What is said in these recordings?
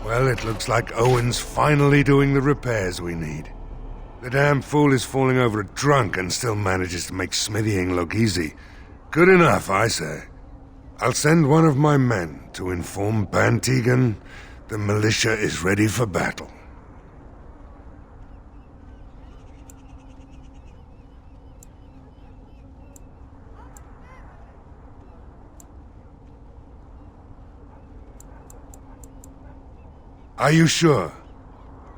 Well, it looks like Owen's finally doing the repairs we need. The damn fool is falling over drunk and still manages to make smithying look easy. Good enough, I say. I'll send one of my men to inform Bantegan the militia is ready for battle. Are you sure?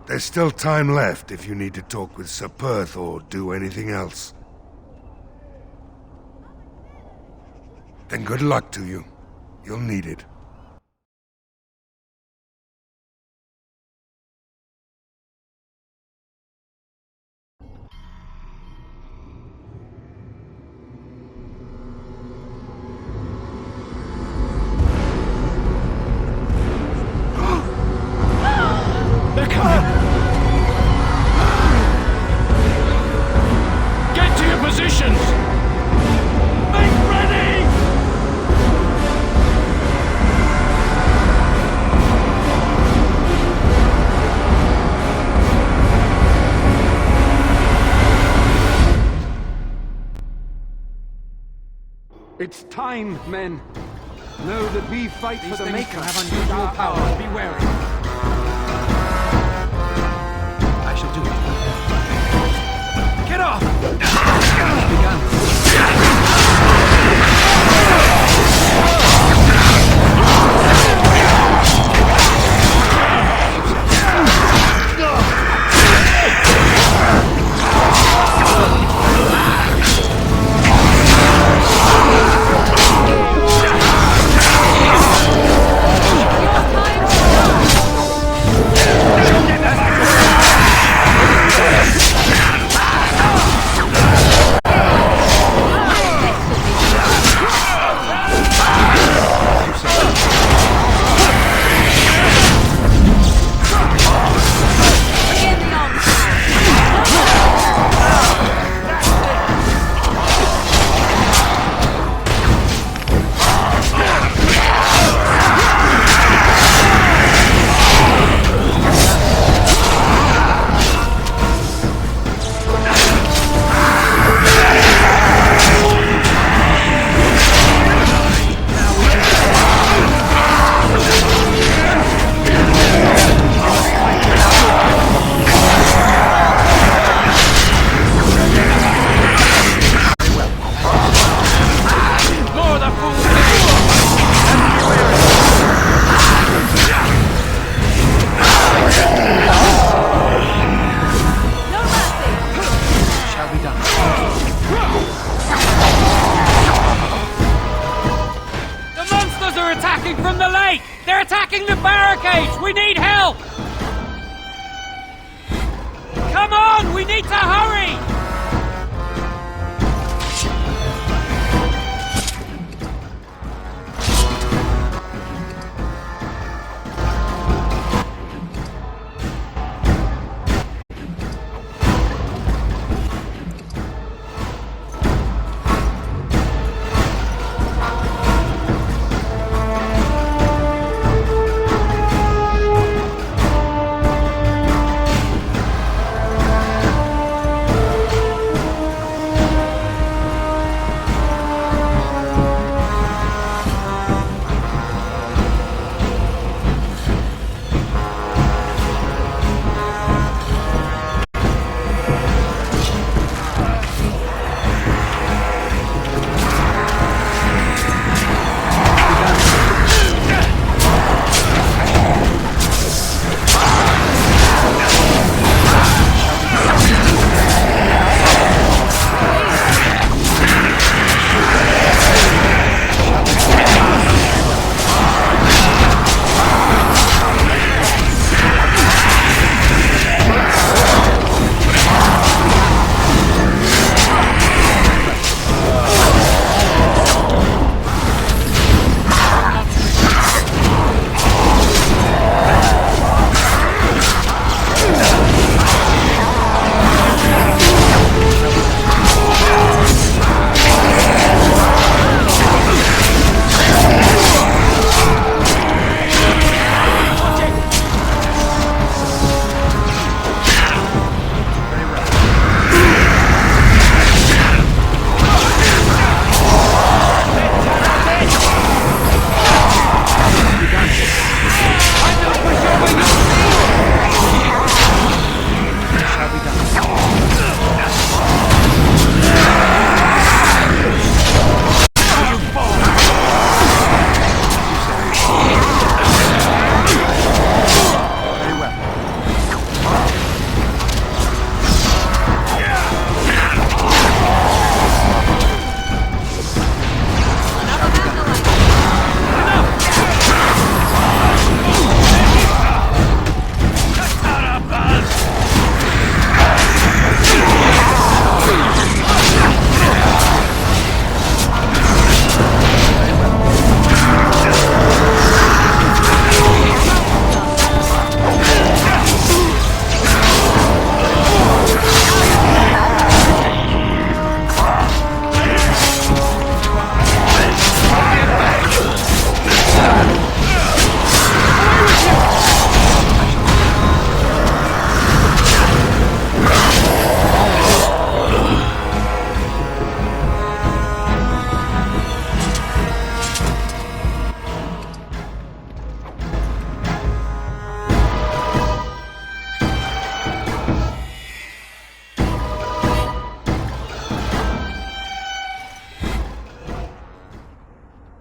There's still time left if you need to talk with Sir Perth or do anything else. Then good luck to you. You'll need it. It's time, men. Know that we fight for the Maker. Have unusual power. Be wary. I shall do it. Get off! Begun.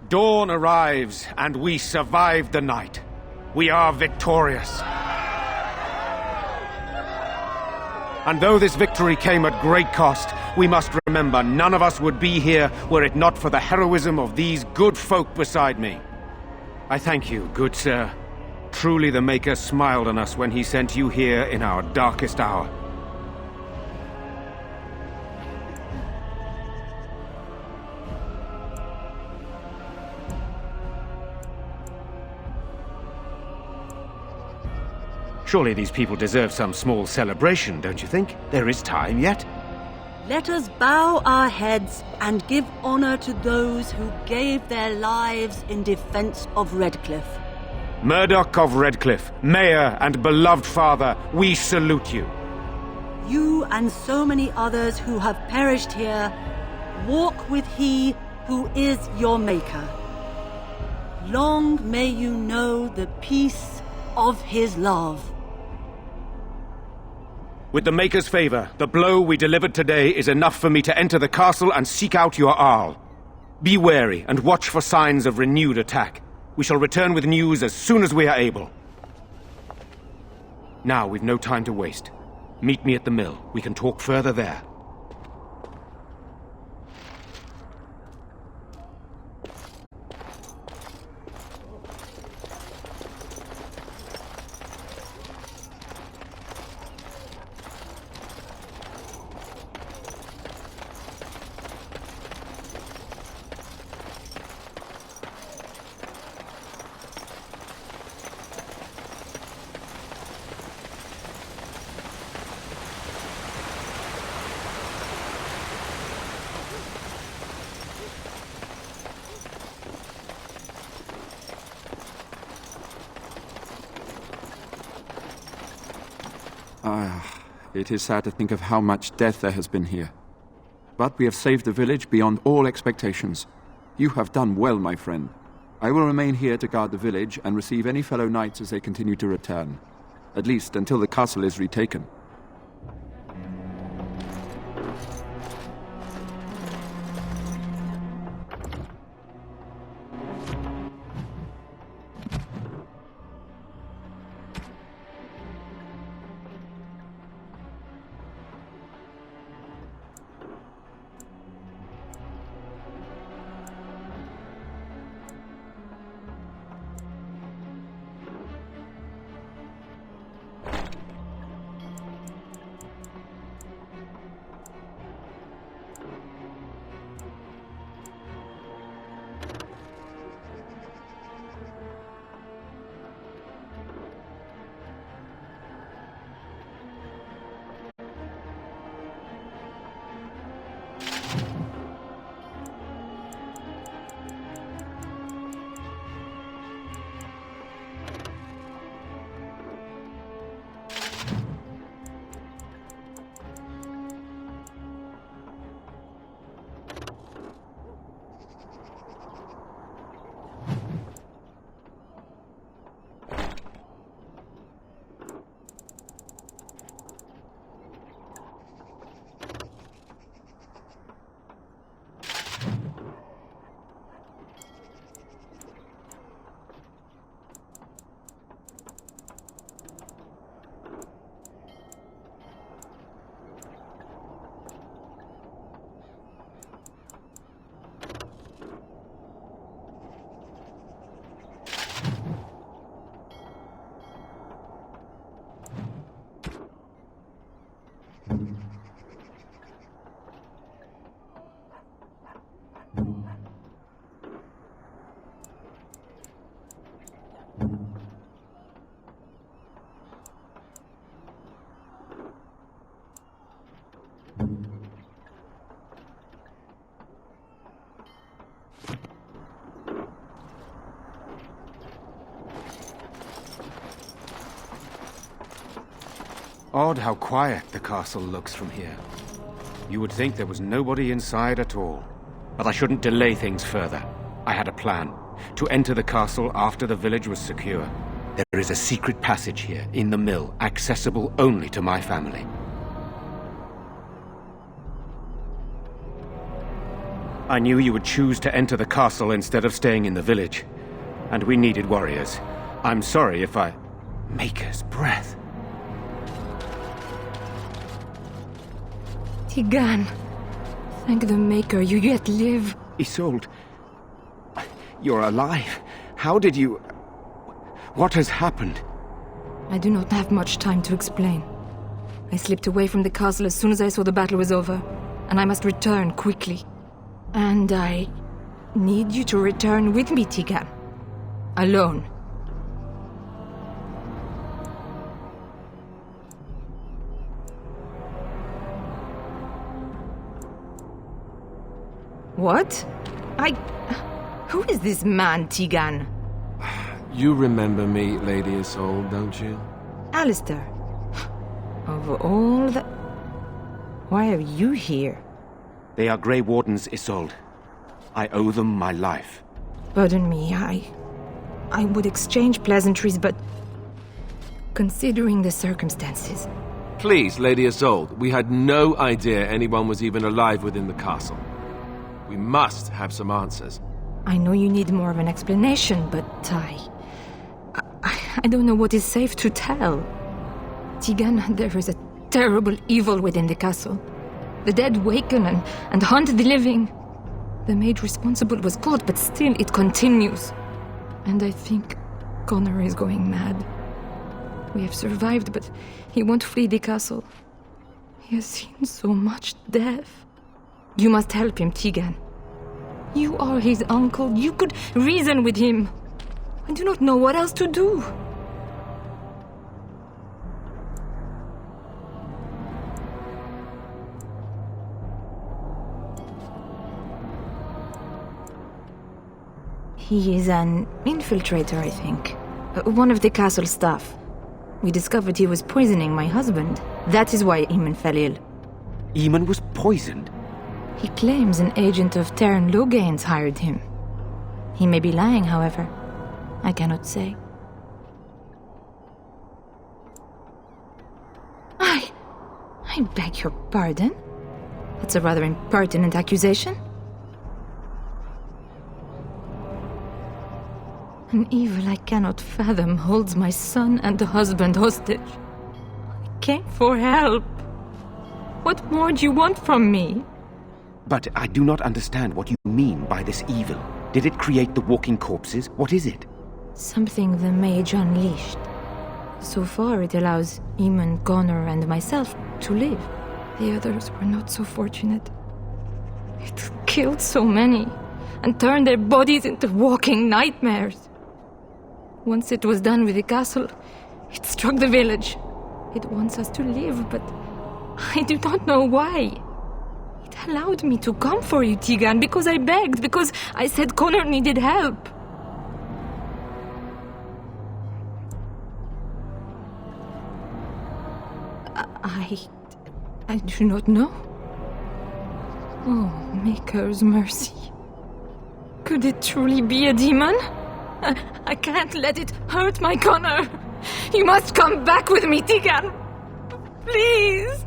Dawn arrives, and we survived the night. We are victorious. And though this victory came at great cost, we must remember none of us would be here were it not for the heroism of these good folk beside me. I thank you, good sir. Truly the Maker smiled on us when he sent you here in our darkest hour. Surely these people deserve some small celebration, don't you think? There is time yet. Let us bow our heads and give honor to those who gave their lives in defense of Redcliffe. Murdoch of Redcliffe, Mayor and beloved father, we salute you. You and so many others who have perished here, walk with he who is your Maker. Long may you know the peace of his love. With the Maker's favor, the blow we delivered today is enough for me to enter the castle and seek out your Arl. Be wary and watch for signs of renewed attack. We shall return with news as soon as we are able. Now we've no time to waste. Meet me at the mill. We can talk further there. It is sad to think of how much death there has been here. But we have saved the village beyond all expectations. You have done well, my friend. I will remain here to guard the village and receive any fellow knights as they continue to return. At least until the castle is retaken. Odd how quiet the castle looks from here. You would think there was nobody inside at all. But I shouldn't delay things further. I had a plan. To enter the castle after the village was secure. There is a secret passage here, in the mill, accessible only to my family. I knew you would choose to enter the castle instead of staying in the village. And we needed warriors. I'm sorry if I... Maker's breath. Tigan, thank the Maker you yet live. Isolde, you're alive. How did you... What has happened? I do not have much time to explain. I slipped away from the castle as soon as I saw the battle was over, and I must return quickly. And I need you to return with me, Tigan. Alone. What? Who is this man, Tigan? You remember me, Lady Isolde, don't you? Alistair. Of all the... Why are you here? They are Grey Wardens, Isolde. I owe them my life. Pardon me, I would exchange pleasantries, but... Considering the circumstances... Please, Lady Isolde, we had no idea anyone was even alive within the castle. We must have some answers. I know you need more of an explanation, but I don't know what is safe to tell. Tigan, there is a terrible evil within the castle. The dead waken and haunt the living. The maid responsible was caught, but still it continues. And I think Connor is going mad. We have survived, but he won't flee the castle. He has seen so much death. You must help him, Tigan. You are his uncle. You could reason with him. I do not know what else to do. He is an infiltrator, I think. One of the castle staff. We discovered he was poisoning my husband. That is why Eamon fell ill. Eamon was poisoned? He claims an agent of Terran Logain's hired him. He may be lying, however. I cannot say. I beg your pardon? That's a rather impertinent accusation. An evil I cannot fathom holds my son and husband hostage. I came for help. What more do you want from me? But I do not understand what you mean by this evil. Did it create the walking corpses? What is it? Something the mage unleashed. So far it allows Eamon, Connor and myself to live. The others were not so fortunate. It killed so many and turned their bodies into walking nightmares. Once it was done with the castle, it struck the village. It wants us to live, but I do not know why. It allowed me to come for you, Tigan, because I begged, because I said Connor needed help. I do not know. Oh, Maker's mercy. Could it truly be a demon? I can't let it hurt my Connor. You must come back with me, Tigan. Please.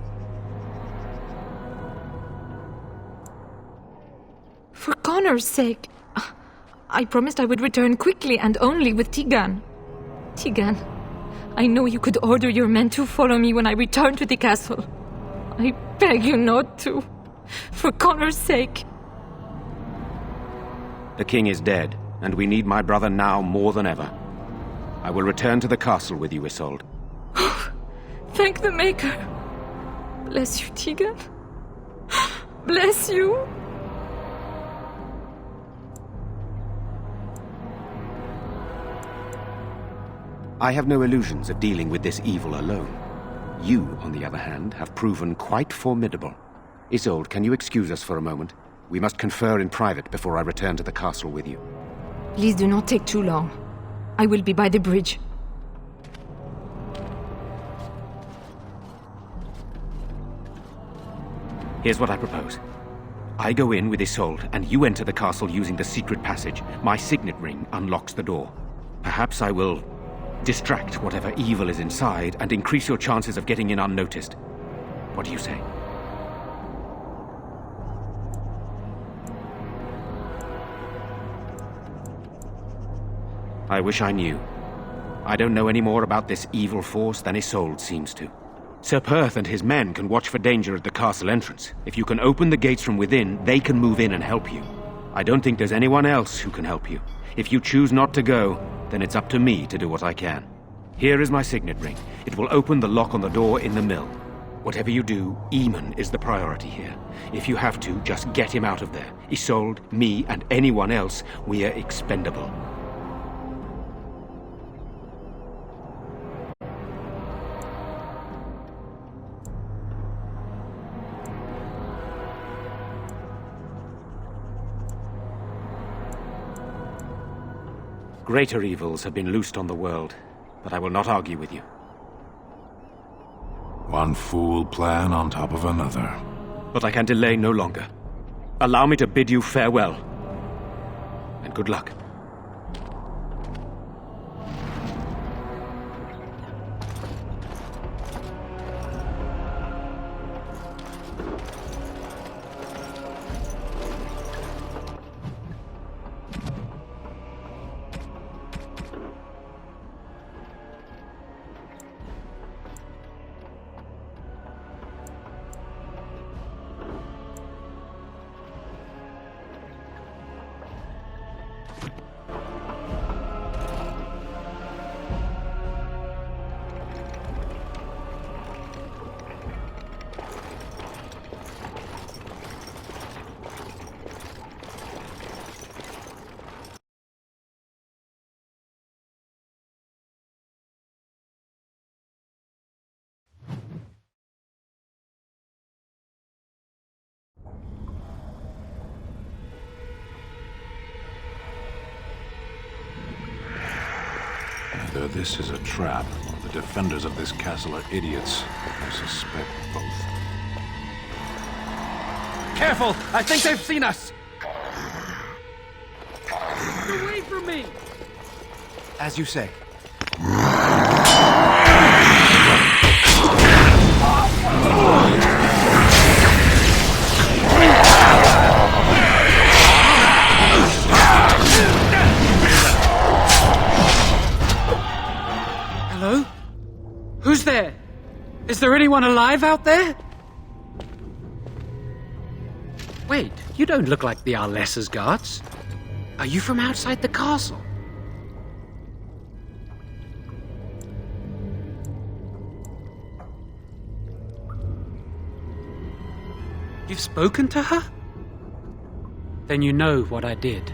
For Connor's sake. I promised I would return quickly and only with Tigan. Tigan, I know you could order your men to follow me when I return to the castle. I beg you not to. For Connor's sake. The king is dead, and we need my brother now more than ever. I will return to the castle with you, Isolde. Thank the Maker. Bless you, Tigan. Bless you. I have no illusions of dealing with this evil alone. You, on the other hand, have proven quite formidable. Isolde, can you excuse us for a moment? We must confer in private before I return to the castle with you. Please do not take too long. I will be by the bridge. Here's what I propose. I go in with Isolde, and you enter the castle using the secret passage. My signet ring unlocks the door. Perhaps I will distract whatever evil is inside and increase your chances of getting in unnoticed. What do you say? I wish I knew. I don't know any more about this evil force than Isolde seems to. Sir Perth and his men can watch for danger at the castle entrance. If you can open the gates from within, they can move in and help you. I don't think there's anyone else who can help you. If you choose not to go, then it's up to me to do what I can. Here is my signet ring. It will open the lock on the door in the mill. Whatever you do, Eamon is the priority here. If you have to, just get him out of there. Isolde, me, and anyone else, we are expendable. Greater evils have been loosed on the world, but I will not argue with you. One fool plan on top of another. But I can delay no longer. Allow me to bid you farewell. And good luck. Either this is a trap, or the defenders of this castle are idiots. I suspect both. Careful! I think they've seen us! Get away from me! As you say. Hello? Who's there? Is there anyone alive out there? Wait, you don't look like the Arlessa's guards. Are you from outside the castle? You've spoken to her? Then you know what I did.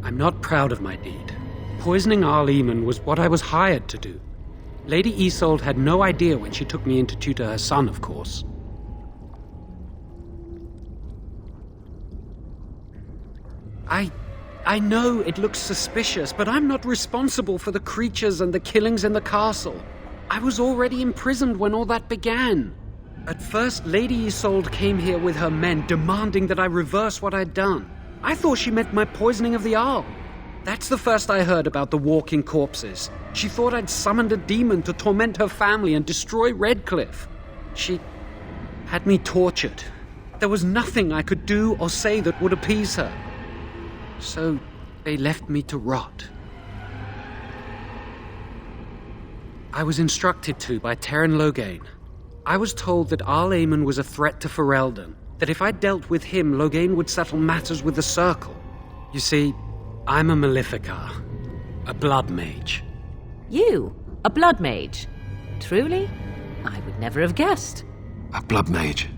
I'm not proud of my deed. Poisoning Arl Eamon was what I was hired to do. Lady Isolde had no idea when she took me in to tutor her son, of course. I know it looks suspicious, but I'm not responsible for the creatures and the killings in the castle. I was already imprisoned when all that began. At first, Lady Isolde came here with her men, demanding that I reverse what I'd done. I thought she meant my poisoning of the Arl. That's the first I heard about the walking corpses. She thought I'd summoned a demon to torment her family and destroy Redcliffe. She had me tortured. There was nothing I could do or say that would appease her. So they left me to rot. I was instructed to by Terran Loghain. I was told that Arl Eamon was a threat to Ferelden, that if I dealt with him, Loghain would settle matters with the Circle. You see, I'm a Maleficar, a blood mage. You? A blood mage? Truly? I would never have guessed. A blood mage?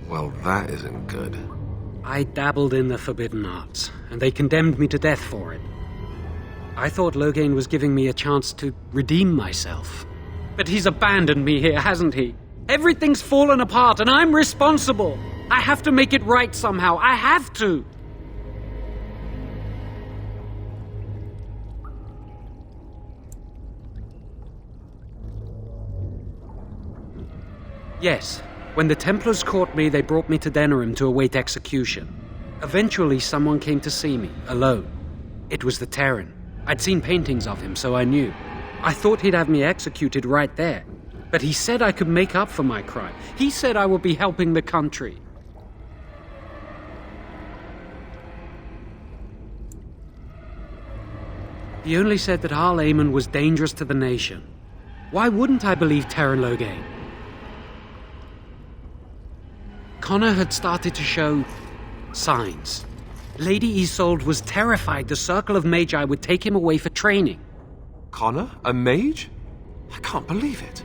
Well, that isn't good. I dabbled in the forbidden arts, and they condemned me to death for it. I thought Loghain was giving me a chance to redeem myself. But he's abandoned me here, hasn't he? Everything's fallen apart, and I'm responsible. I have to make it right somehow. I have to. Yes. When the Templars caught me, they brought me to Denerim to await execution. Eventually, someone came to see me, alone. It was the Terran. I'd seen paintings of him, so I knew. I thought he'd have me executed right there. But he said I could make up for my crime. He said I would be helping the country. He only said that Arl Aemon was dangerous to the nation. Why wouldn't I believe Terran Logain? Connor had started to show signs. Lady Isolde was terrified the Circle of Magi would take him away for training. Connor? A mage? I can't believe it.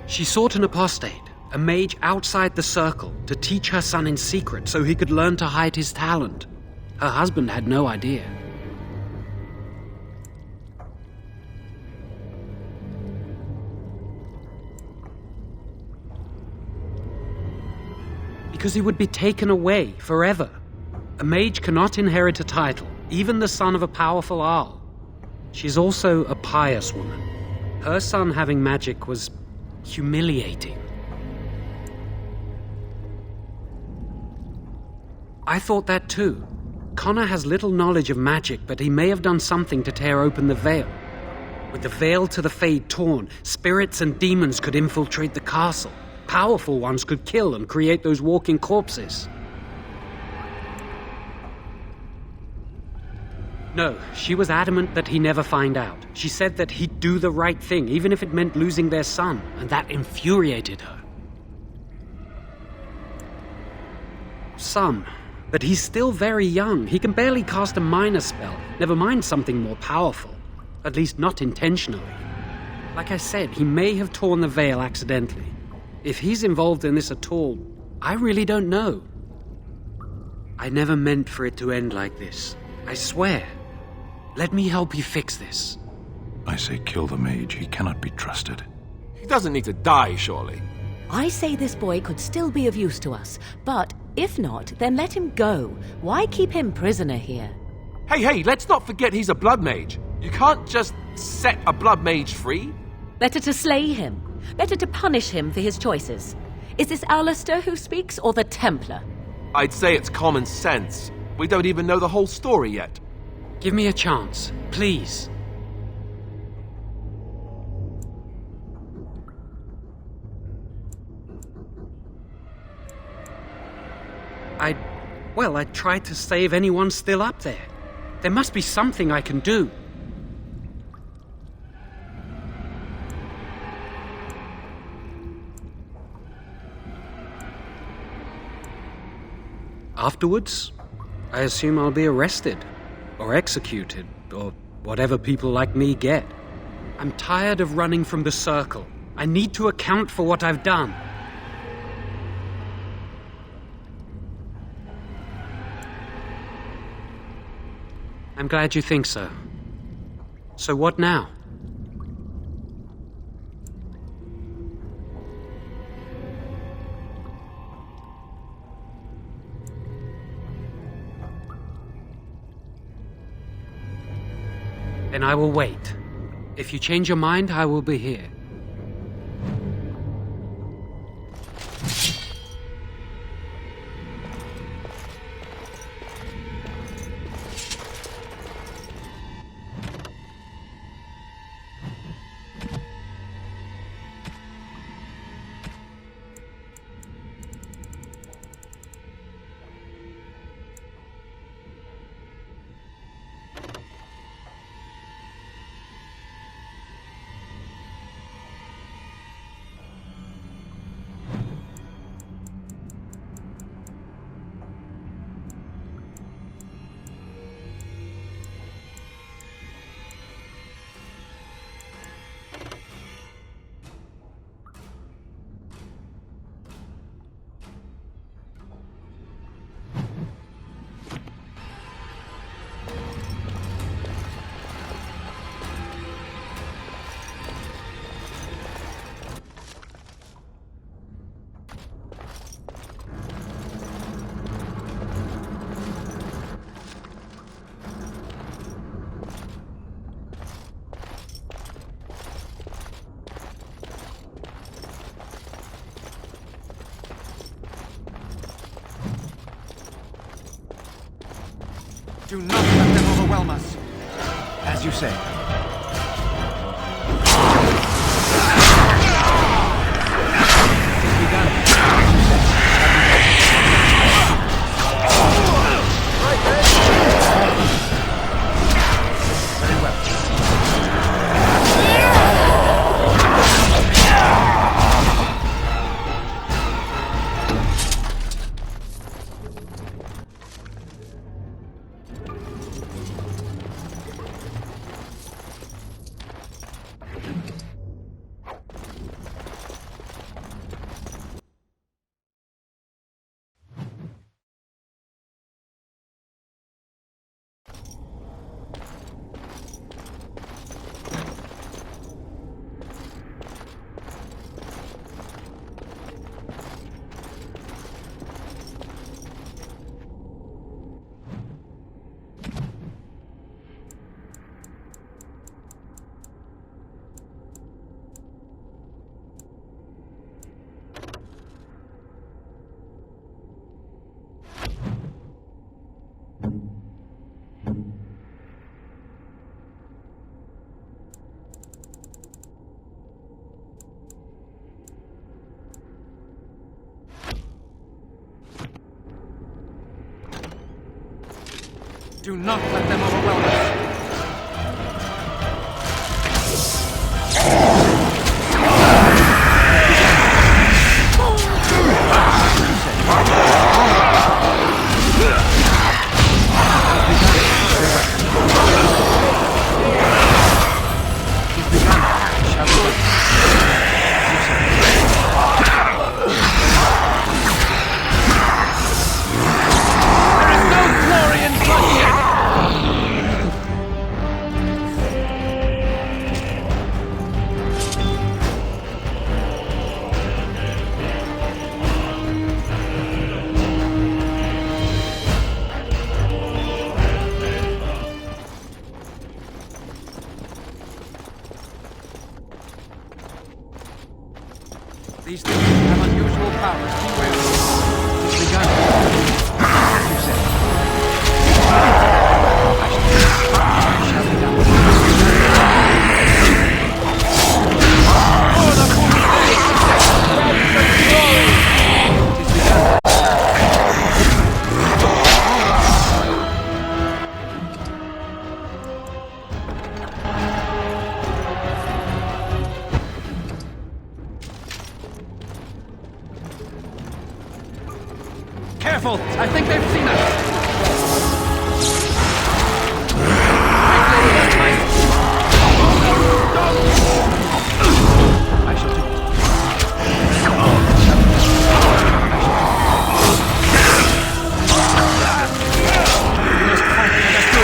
She sought an apostate, a mage outside the Circle, to teach her son in secret so he could learn to hide his talent. Her husband had no idea. Because he would be taken away forever. A mage cannot inherit a title, even the son of a powerful Arl. She's also a pious woman. Her son having magic was humiliating. I thought that too. Connor has little knowledge of magic, but he may have done something to tear open the veil. With the veil to the Fade torn, spirits and demons could infiltrate the castle. Powerful ones could kill and create those walking corpses. No, she was adamant that he never find out. She said that he'd do the right thing, even if it meant losing their son, and that infuriated her. But he's still very young. He can barely cast a minor spell, never mind something more powerful. At least not intentionally. Like I said, he may have torn the veil accidentally. If he's involved in this at all, I really don't know. I never meant for it to end like this. I swear. Let me help you fix this. I say kill the mage. He cannot be trusted. He doesn't need to die, surely. I say this boy could still be of use to us, but if not, then let him go. Why keep him prisoner here? Hey, let's not forget he's a blood mage. You can't just set a blood mage free. Better to slay him. Better to punish him for his choices. Is this Alistair who speaks, or the Templar? I'd say it's common sense. We don't even know the whole story yet. Give me a chance, please. I tried to save anyone still up there. There must be something I can do. Afterwards, I assume I'll be arrested, or executed, or whatever people like me get. I'm tired of running from the Circle. I need to account for what I've done. I'm glad you think so. So what now? Then I will wait. If you change your mind, I will be here. Do not let them overwhelm us. As you say. We got it. Very well. Do not let them overwhelm us. These things have unusual powers. Beware. It's begun. As you said. I shall be done. Oh, the it is begun. Careful! I think they've seen us! I shall do. We must fight and us do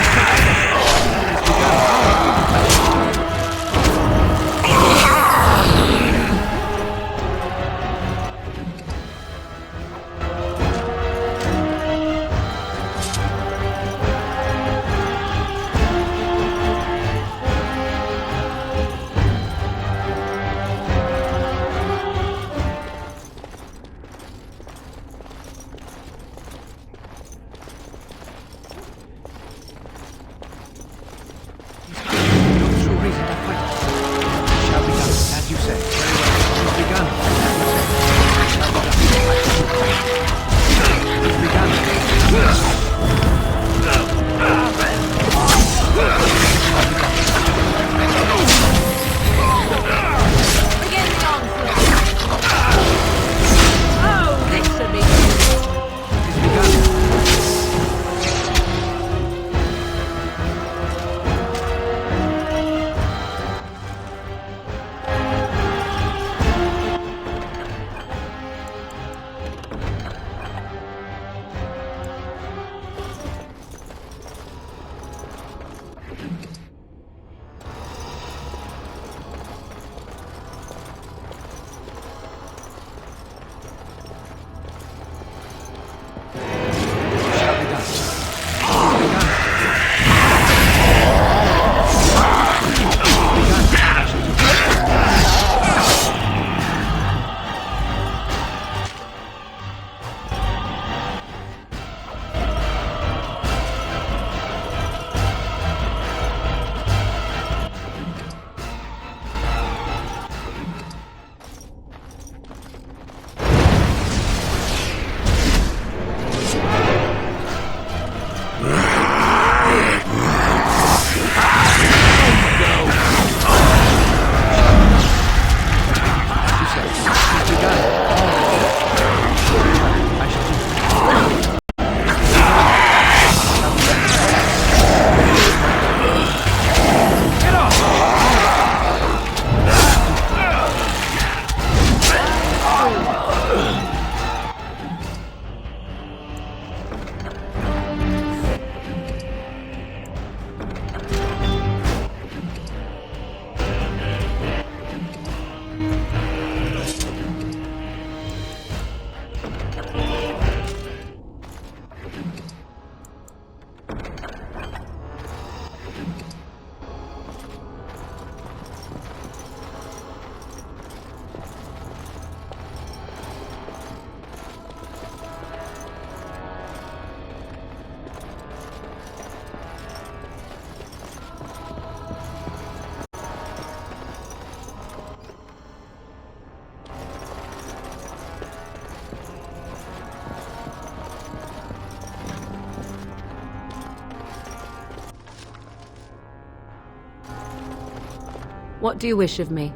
What do you wish of me?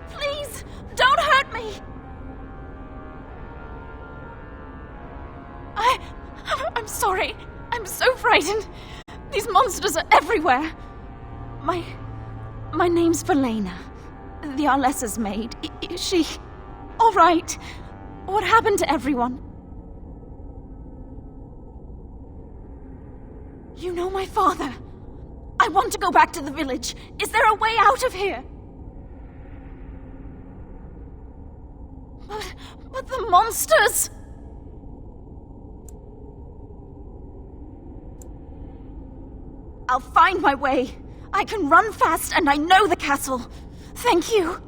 Please, don't hurt me! I'm sorry. I'm so frightened. These monsters are everywhere. My name's Verlena. The Arlessa's maid. Is she all right? What happened to everyone? You know my father. I want to go back to the village. Is there a way out of here? But the monsters! I'll find my way. I can run fast and I know the castle. Thank you.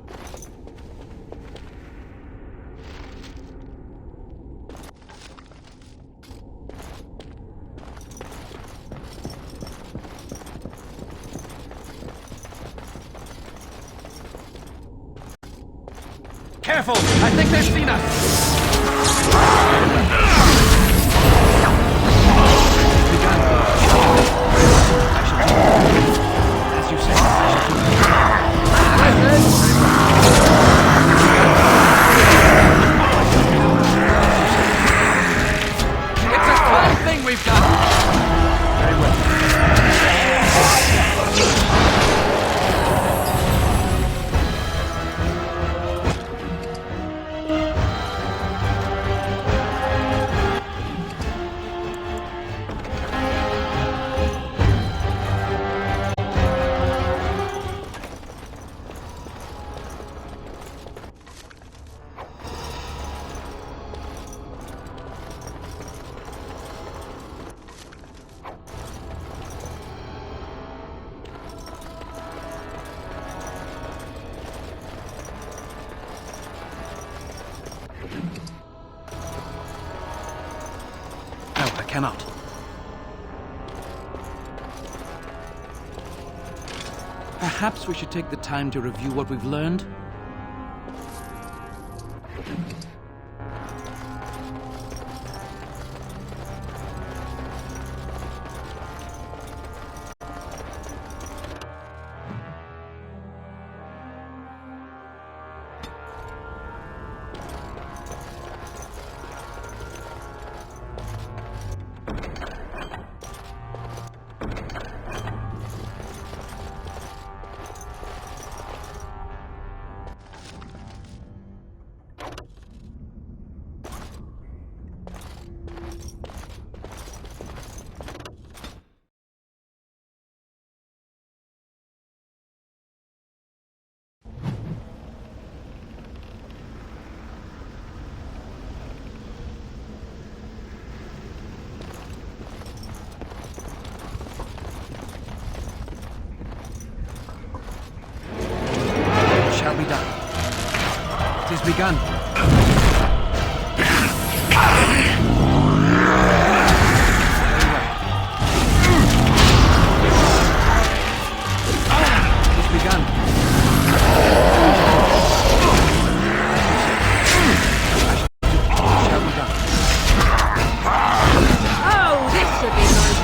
Careful! I think they've seen us! As you say, it's a fun thing we've done! Very well. Cannot. Perhaps we should take the time to review what we've learned. It has begun. It has begun. Shall be done. Oh, this should be nice.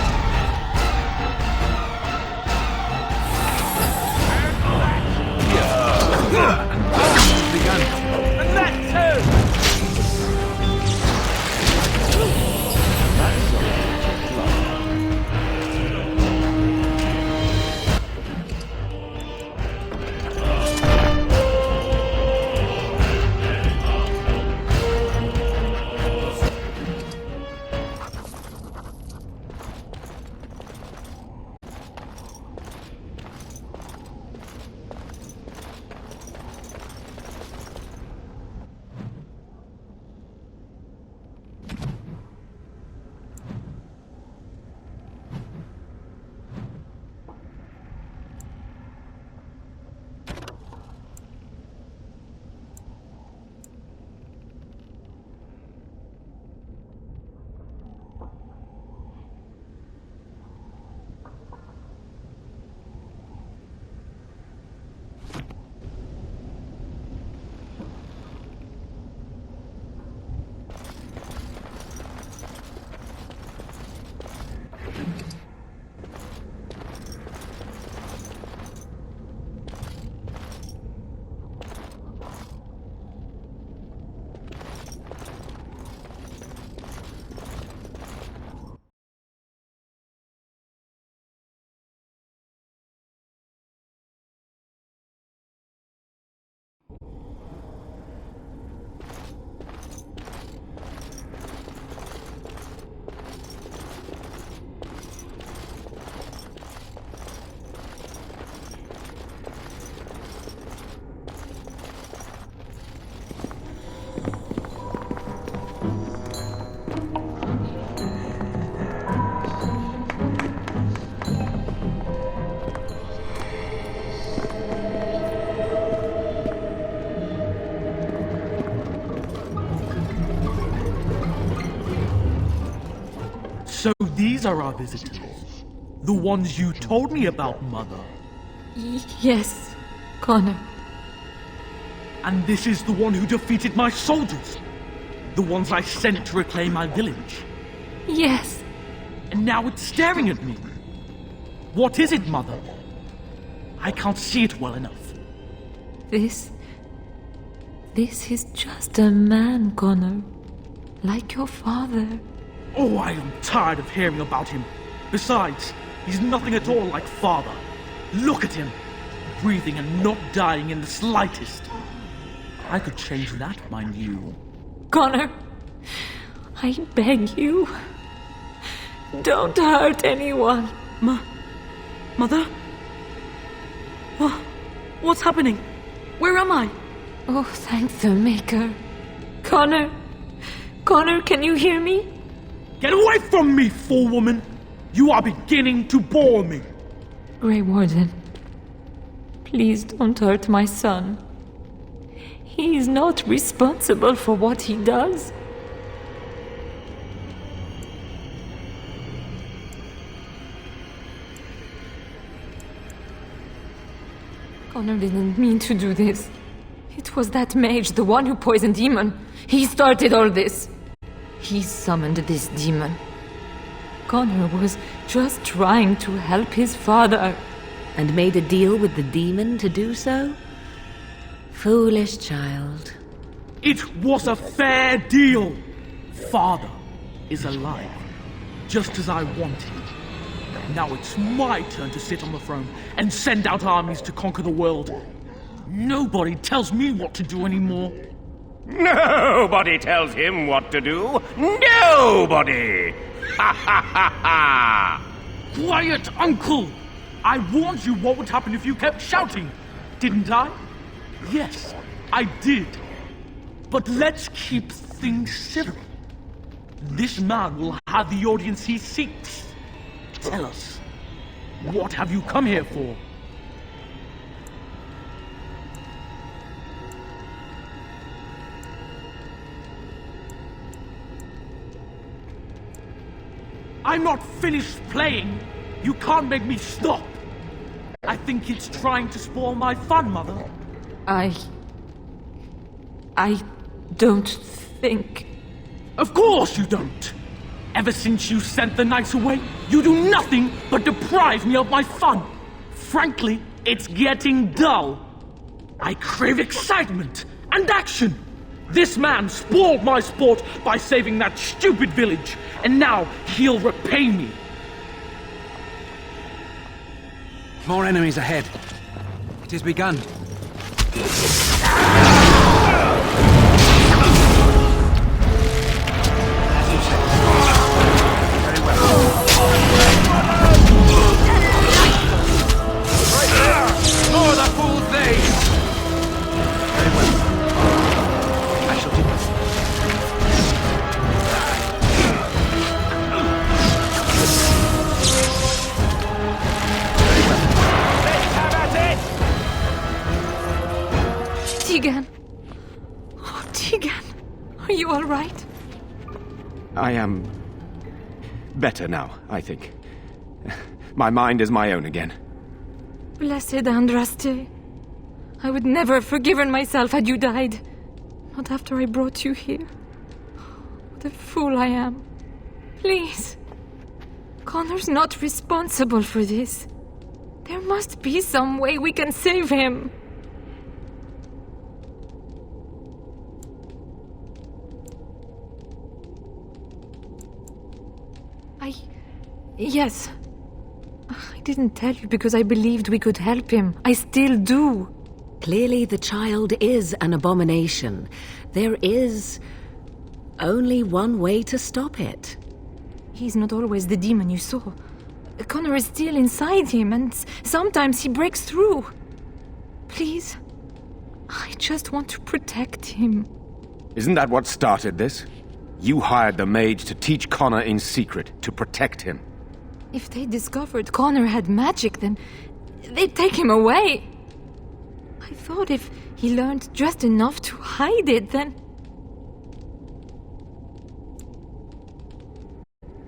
Begun. And that's These are our visitors. The ones you told me about, Mother. Yes, Connor. And this is the one who defeated my soldiers. The ones I sent to reclaim my village. Yes. And now it's staring at me. What is it, Mother? I can't see it well enough. This is just a man, Connor. Like your father. Oh, I am tired of hearing about him. Besides, he's nothing at all like father. Look at him. Breathing and not dying in the slightest. I could change that, mind you. Connor, I beg you. Don't hurt anyone. Mother? What's happening? Where am I? Oh, thank the Maker. Connor, can you hear me? Get away from me, fool woman! You are beginning to bore me. Grey Warden, please don't hurt my son. He is not responsible for what he does. Connor didn't mean to do this. It was that mage, the one who poisoned Demon. He started all this. He summoned this demon. Connor was just trying to help his father. And made a deal with the demon to do so? Foolish child. It was a fair deal. Father is alive, just as I wanted. Now it's my turn to sit on the throne and send out armies to conquer the world. Nobody tells me what to do anymore. Nobody tells him what to do. Nobody! Ha ha ha ha! Quiet, Uncle! I warned you what would happen if you kept shouting, didn't I? Yes, I did. But let's keep things civil. This man will have the audience he seeks. Tell us, what have you come here for? I'm not finished playing. You can't make me stop. I think it's trying to spoil my fun, Mother. I don't think... Of course you don't! Ever since you sent the knights away, you do nothing but deprive me of my fun. Frankly, it's getting dull. I crave excitement and action. This man spoiled my sport by saving that stupid village, and now he'll repay me. More enemies ahead. It has begun. Tegan! Oh, Tegan! Are you all right? I am better now, I think. My mind is my own again. Blessed Andraste. I would never have forgiven myself had you died. Not after I brought you here. What a fool I am. Please. Connor's not responsible for this. There must be some way we can save him. Yes. I didn't tell you because I believed we could help him. I still do. Clearly the child is an abomination. There is only one way to stop it. He's not always the demon you saw. Connor is still inside him, and sometimes he breaks through. Please, I just want to protect him. Isn't that what started this? You hired the mage to teach Connor in secret, to protect him. If they discovered Connor had magic, then they'd take him away. I thought if he learned just enough to hide it, then...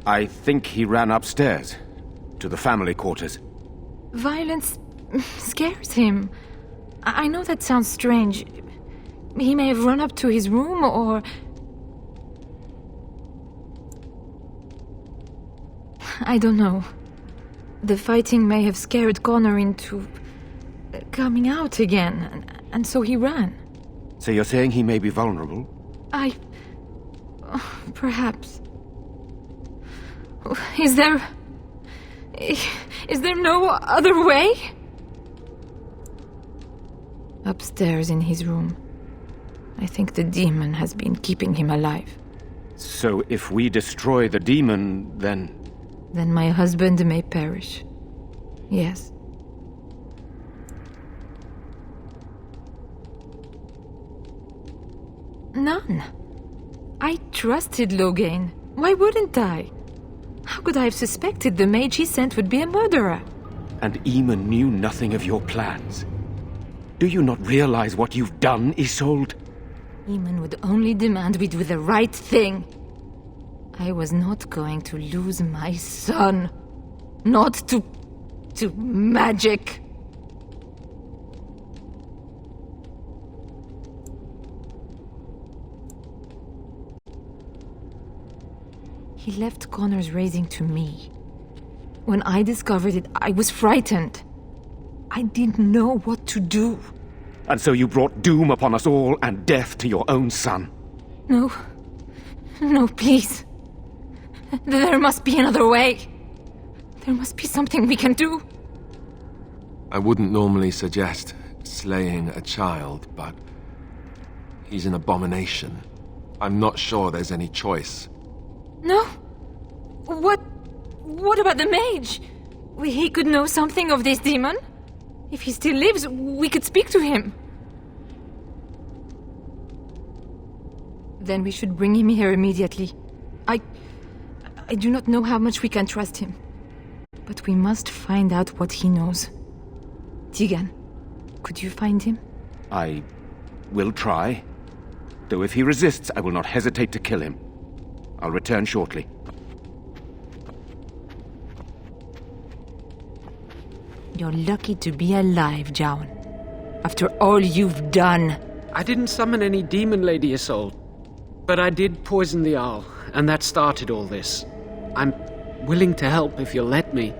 I think he ran upstairs, to the family quarters. Violence scares him. I know that sounds strange. He may have run up to his room, or... I don't know. The fighting may have scared Connor into coming out again, and so he ran. So you're saying he may be vulnerable? Perhaps. Is there no other way? Upstairs in his room. I think the demon has been keeping him alive. So if we destroy the demon, then... Then my husband may perish. Yes. None. I trusted Logain. Why wouldn't I? How could I have suspected the mage he sent would be a murderer? And Eamon knew nothing of your plans. Do you not realize what you've done, Isolde? Eamon would only demand we do the right thing. I was not going to lose my son. Not to magic. He left Connor's raising to me. When I discovered it, I was frightened. I didn't know what to do. And so you brought doom upon us all and death to your own son. No. No, please. There must be another way. There must be something we can do. I wouldn't normally suggest slaying a child, but he's an abomination. I'm not sure there's any choice. No? What about the mage? He could know something of this demon. If he still lives, we could speak to him. Then we should bring him here immediately. I do not know how much we can trust him. But we must find out what he knows. Tegan, could you find him? I will try. Though if he resists, I will not hesitate to kill him. I'll return shortly. You're lucky to be alive, Jown. After all you've done. I didn't summon any demon, Lady Isolde. But I did poison the owl, and that started all this. I'm willing to help if you'll let me.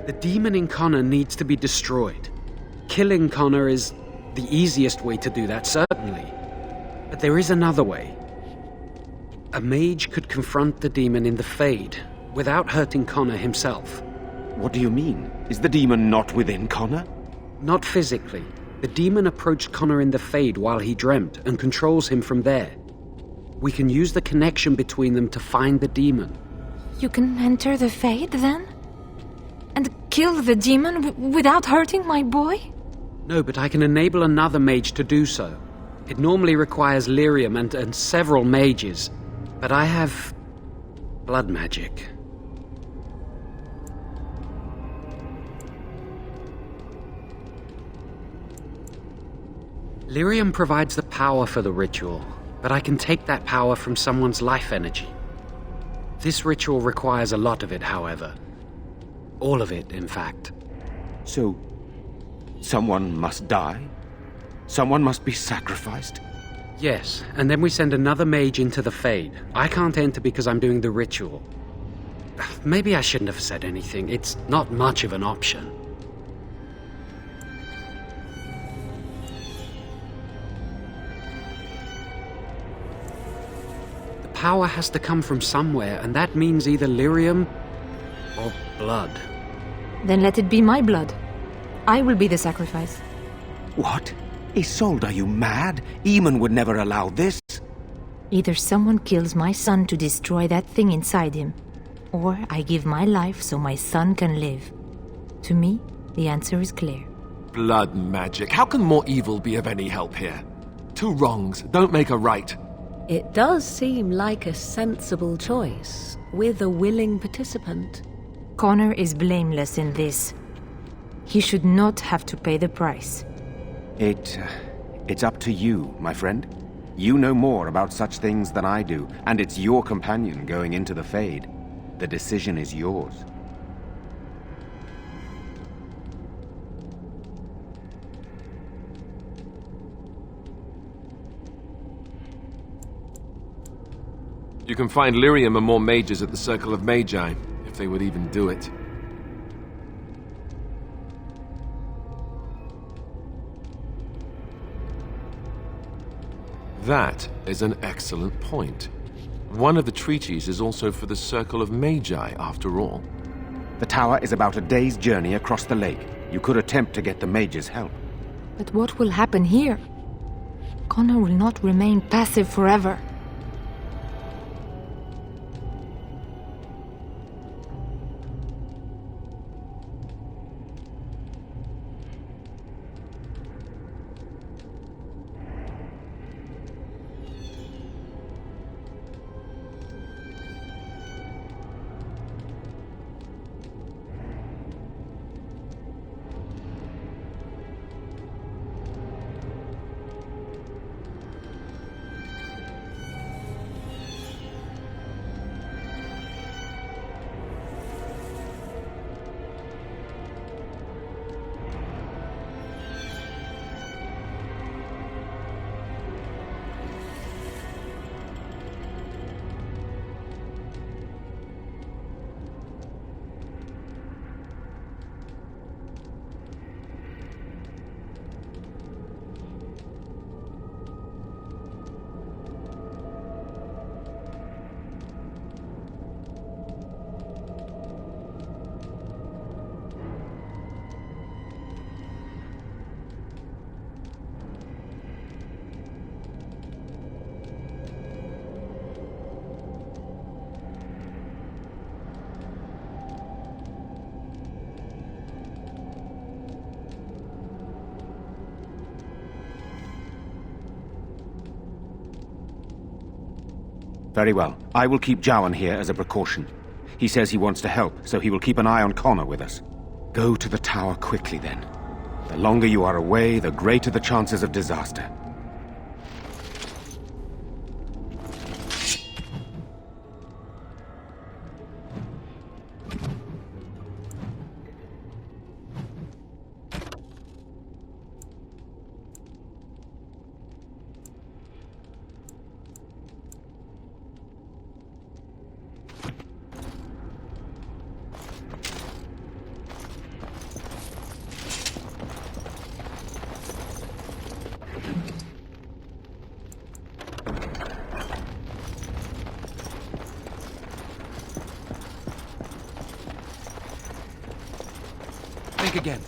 The demon in Connor needs to be destroyed. Killing Connor is the easiest way to do that, certainly. But there is another way. A mage could confront the demon in the Fade, without hurting Connor himself. What do you mean? Is the demon not within Connor? Not physically. The demon approached Connor in the Fade while he dreamt, and controls him from there. We can use the connection between them to find the demon. You can enter the Fade, then? And kill the demon without hurting my boy? No, but I can enable another mage to do so. It normally requires lyrium and several mages. But I have blood magic. Lyrium provides the power for the ritual, but I can take that power from someone's life energy. This ritual requires a lot of it, however. All of it, in fact. So, someone must die? Someone must be sacrificed? Yes, and then we send another mage into the Fade. I can't enter because I'm doing the ritual. Maybe I shouldn't have said anything. It's not much of an option. The power has to come from somewhere, and that means either lyrium or blood. Then let it be my blood. I will be the sacrifice. What? Isolde, are you mad? Eamon would never allow this. Either someone kills my son to destroy that thing inside him, or I give my life so my son can live. To me, the answer is clear. Blood magic. How can more evil be of any help here? Two wrongs don't make a right. It does seem like a sensible choice, with a willing participant. Connor is blameless in this. He should not have to pay the price. It's up to you, my friend. You know more about such things than I do, and it's your companion going into the Fade. The decision is yours. You can find lyrium and more mages at the Circle of Magi, if they would even do it. That is an excellent point. One of the treaties is also for the Circle of Magi, after all. The tower is about a day's journey across the lake. You could attempt to get the mages' help. But what will happen here? Connor will not remain passive forever. Very well. I will keep Jowan here as a precaution. He says he wants to help, so he will keep an eye on Connor with us. Go to the tower quickly, then. The longer you are away, the greater the chances of disaster. Think again.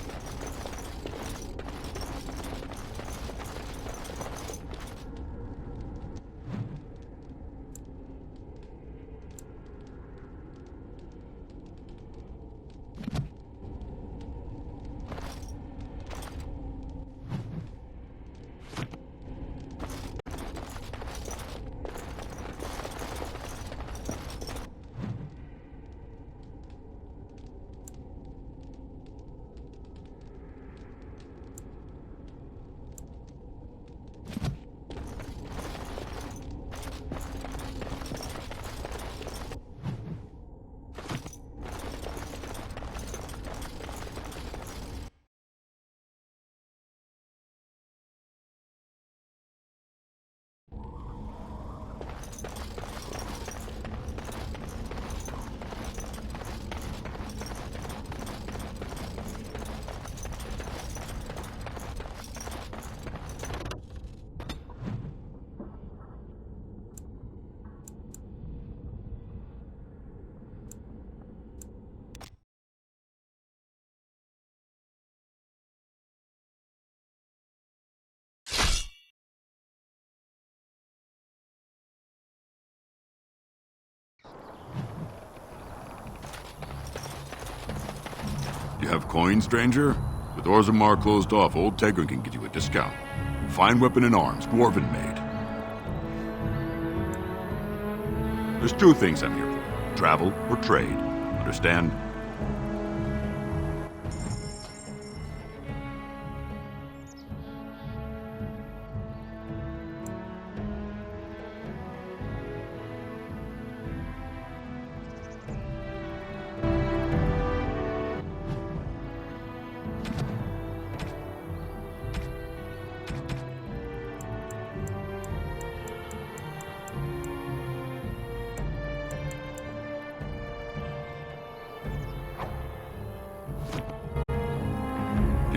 You have coins, stranger? With Orzammar closed off, old Tegrin can get you a discount. Fine weapon and arms, dwarven made. There's two things I'm here for. Travel or trade. Understand?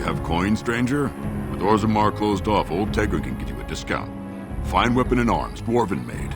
have coin, stranger? With Orzammar closed off, old Tegrin can get you a discount. Fine weapon and arms, dwarven made.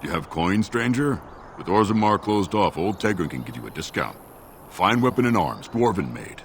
You have coin, stranger? With Orzammar closed off, old Tegrin can get you a discount. Fine weapon and arms, dwarven made.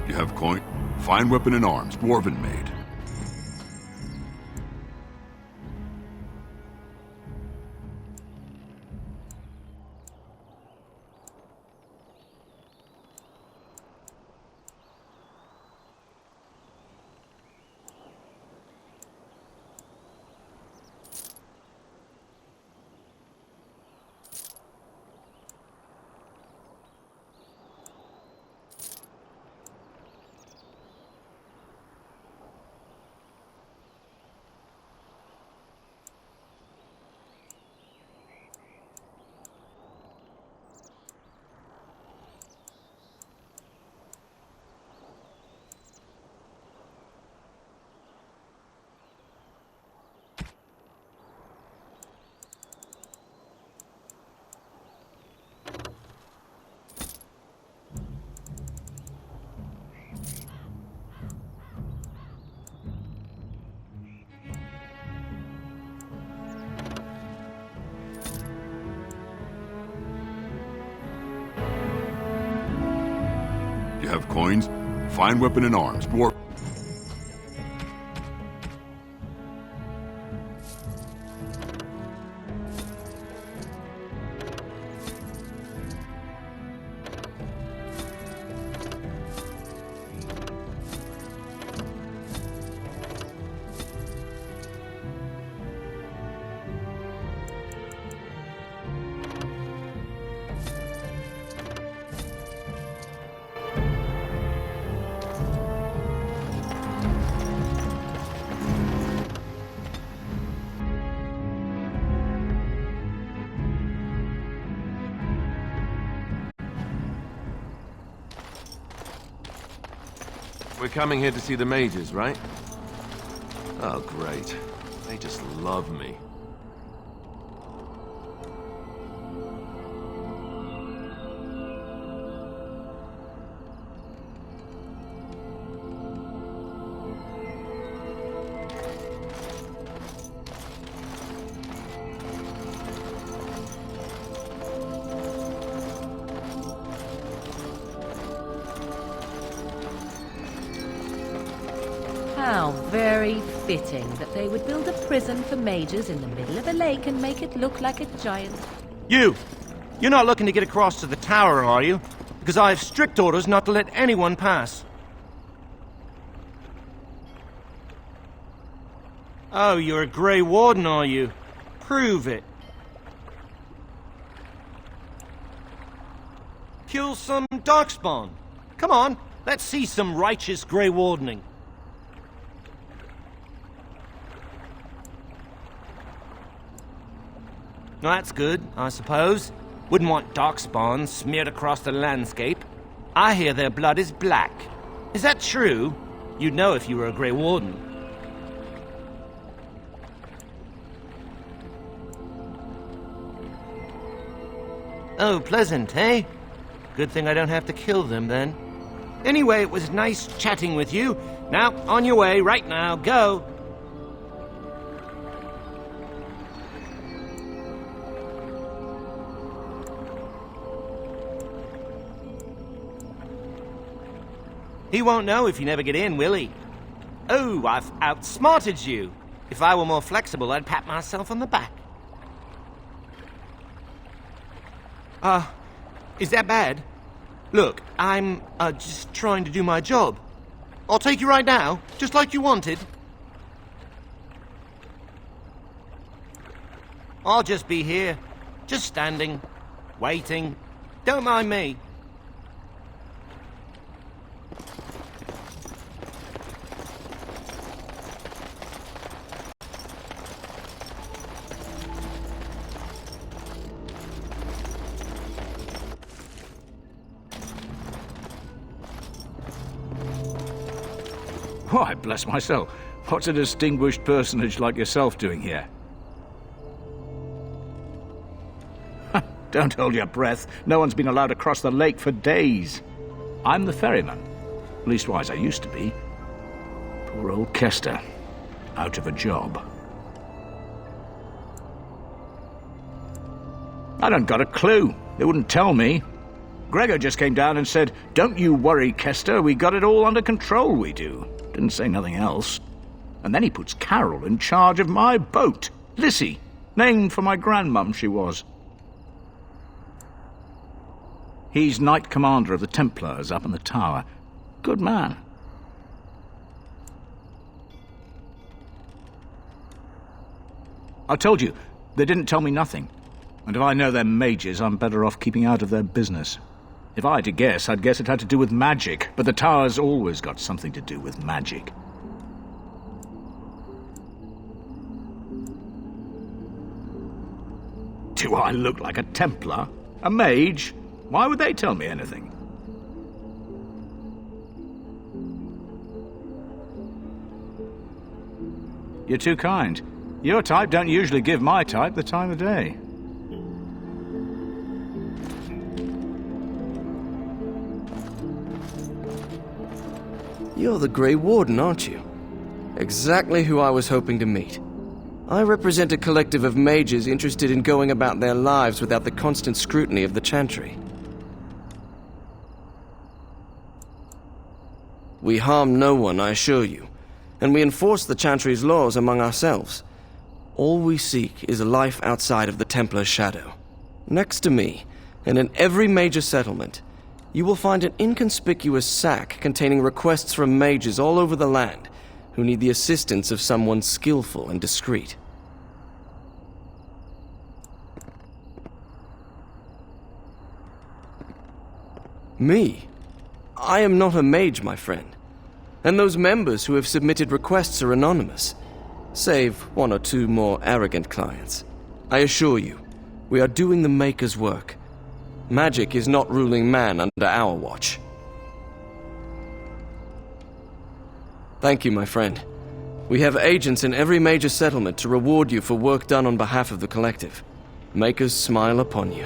You have coin? Fine weapon and arms, dwarven made. You have coins? Fine weapon and arms, dwarf. We're coming here to see the mages, right? Oh, great. They just love me. How very fitting that they would build a prison for mages in the middle of a lake and make it look like a giant... You're not looking to get across to the tower, are you? Because I have strict orders not to let anyone pass. Oh, you're a Grey Warden, are you? Prove it. Kill some Darkspawn. Come on, let's see some righteous Grey Wardening. Well, that's good, I suppose. Wouldn't want Darkspawn smeared across the landscape. I hear their blood is black. Is that true? You'd know if you were a Grey Warden. Oh, pleasant, eh? Good thing I don't have to kill them, then. Anyway, it was nice chatting with you. Now, on your way, right now, go! He won't know if you never get in, will he? Oh, I've outsmarted you. If I were more flexible, I'd pat myself on the back. Is that bad? Look, I'm, just trying to do my job. I'll take you right now, just like you wanted. I'll just be here, just standing, waiting. Don't mind me. Why, bless my soul, what's a distinguished personage like yourself doing here? Don't hold your breath. No one's been allowed to cross the lake for days. I'm the ferryman. Leastwise, I used to be. Poor old Kester. Out of a job. I don't got a clue. They wouldn't tell me. Gregor just came down and said, "Don't you worry, Kester, we got it all under control, we do." Didn't say nothing else. And then he puts Carol in charge of my boat. Lissy, named for my grandmum she was. He's Knight Commander of the Templars up in the tower. Good man. I told you, they didn't tell me nothing. And if I know they're mages, I'm better off keeping out of their business. If I had to guess, I'd guess it had to do with magic, but the tower's always got something to do with magic. Do I look like a Templar? A mage? Why would they tell me anything? You're too kind. Your type don't usually give my type the time of day. You're the Grey Warden, aren't you? Exactly who I was hoping to meet. I represent a collective of mages interested in going about their lives without the constant scrutiny of the Chantry. We harm no one, I assure you, and we enforce the Chantry's laws among ourselves. All we seek is a life outside of the Templar's shadow. Next to me, and in every major settlement, you will find an inconspicuous sack containing requests from mages all over the land who need the assistance of someone skillful and discreet. Me? I am not a mage, my friend. And those members who have submitted requests are anonymous, save one or two more arrogant clients. I assure you, we are doing the Maker's work. Magic is not ruling man under our watch. Thank you, my friend. We have agents in every major settlement to reward you for work done on behalf of the collective. Makers smile upon you.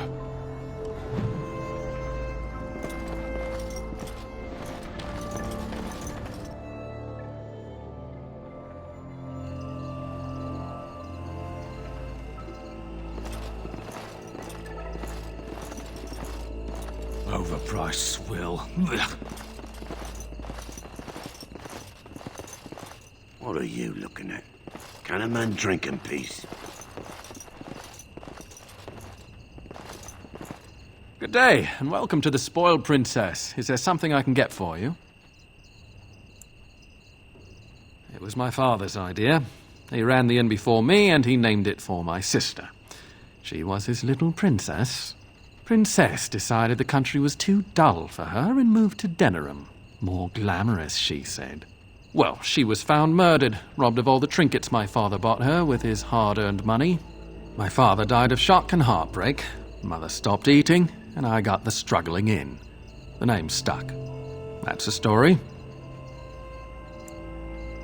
Overpriced swill. What are you looking at? Can a man drink in peace? Good day, and welcome to the Spoiled Princess. Is there something I can get for you? It was my father's idea. He ran the inn before me, and he named it for my sister. She was his little princess. Princess decided the country was too dull for her and moved to Denerim. More glamorous, she said. Well, she was found murdered, robbed of all the trinkets my father bought her with his hard-earned money. My father died of shock and heartbreak. Mother stopped eating, and I got the struggling inn. The name stuck. That's the story.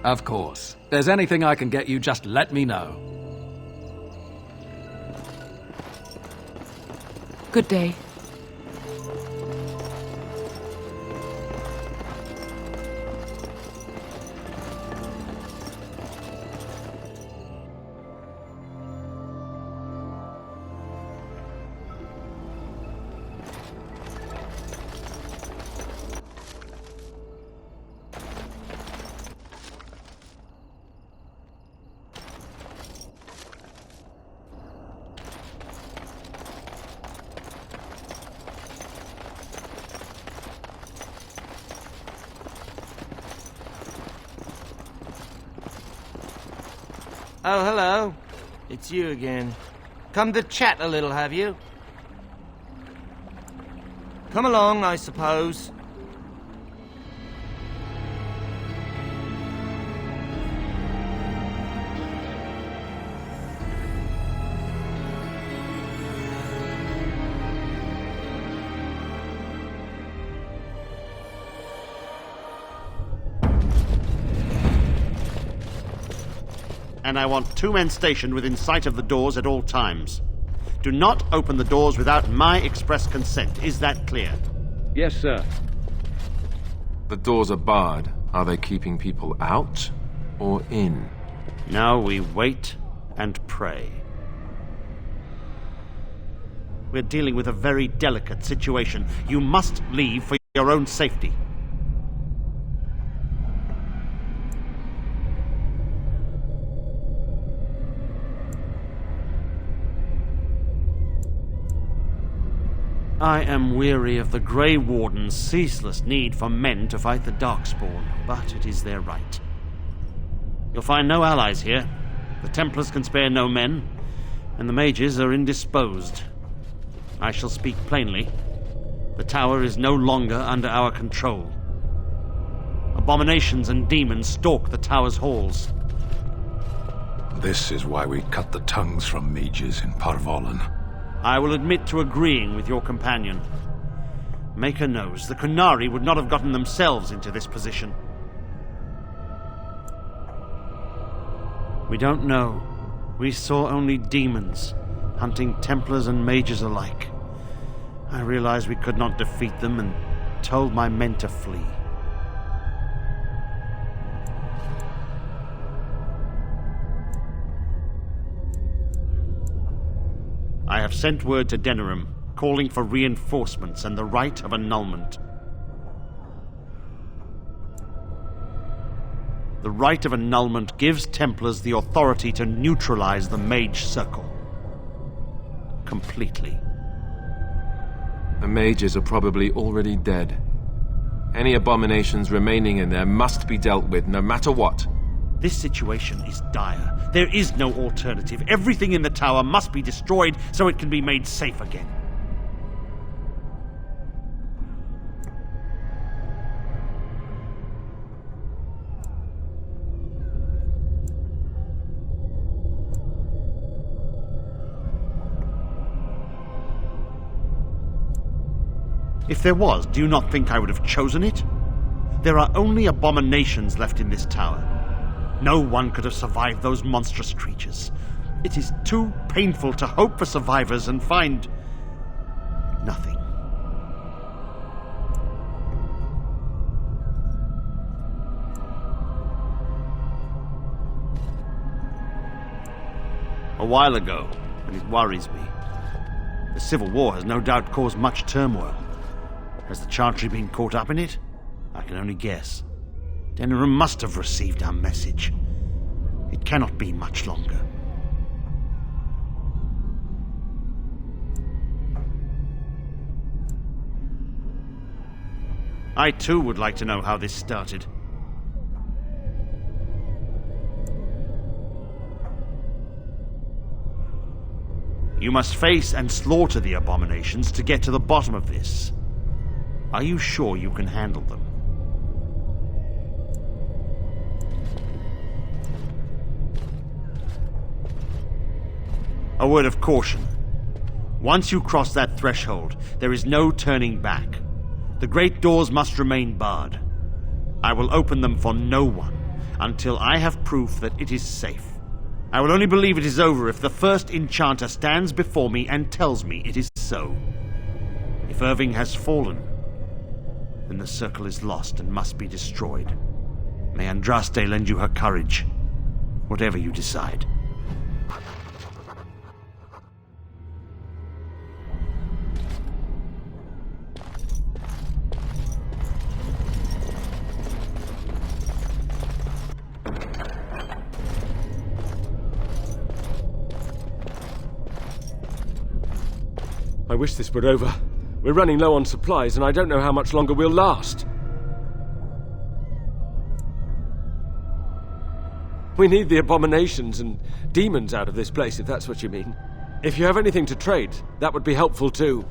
Of course. If there's anything I can get you, just let me know. Good day. Oh, hello. It's you again. Come to chat a little, have you? Come along, I suppose. And I want 2 men stationed within sight of the doors at all times. Do not open the doors without my express consent. Is that clear? Yes, sir. The doors are barred. Are they keeping people out or in? Now we wait and pray. We're dealing with a very delicate situation. You must leave for your own safety. I am weary of the Grey Warden's ceaseless need for men to fight the Darkspawn, but it is their right. You'll find no allies here. The Templars can spare no men, and the mages are indisposed. I shall speak plainly. The tower is no longer under our control. Abominations and demons stalk the tower's halls. This is why we cut the tongues from mages in Parvolan. I will admit to agreeing with your companion. Maker knows the Kunari would not have gotten themselves into this position. We don't know. We saw only demons, hunting Templars and mages alike. I realized we could not defeat them and told my men to flee. I have sent word to Denerim, calling for reinforcements and the right of annulment. The right of annulment gives Templars the authority to neutralize the Mage Circle. Completely. The mages are probably already dead. Any abominations remaining in there must be dealt with, no matter what. This situation is dire. There is no alternative. Everything in the tower must be destroyed so it can be made safe again. If there was, do you not think I would have chosen it? There are only abominations left in this tower. No one could have survived those monstrous creatures. It is too painful to hope for survivors and find nothing. A while ago, and it worries me. The Civil War has no doubt caused much turmoil. Has the Chantry been caught up in it? I can only guess. Denerim must have received our message. It cannot be much longer. I too would like to know how this started. You must face and slaughter the abominations to get to the bottom of this. Are you sure you can handle them? A word of caution. Once you cross that threshold, there is no turning back. The great doors must remain barred. I will open them for no one until I have proof that it is safe. I will only believe it is over if the first enchanter stands before me and tells me it is so. If Irving has fallen, then the circle is lost and must be destroyed. May Andraste lend you her courage, whatever you decide. I wish this were over. We're running low on supplies, and I don't know how much longer we'll last. We need the abominations and demons out of this place, if that's what you mean. If you have anything to trade, that would be helpful too.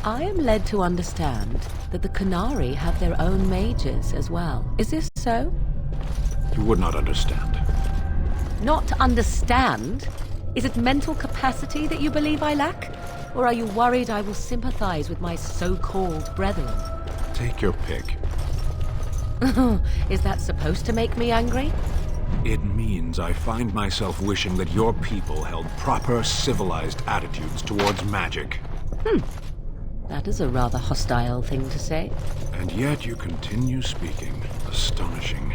I am led to understand that the Canary have their own mages as well. Is this so? You would not understand. Not understand? Is it mental capacity that you believe I lack? Or are you worried I will sympathize with my so-called brethren? Take your pick. Is that supposed to make me angry? It means I find myself wishing that your people held proper, civilized attitudes towards magic. That is a rather hostile thing to say. And yet you continue speaking. Astonishing.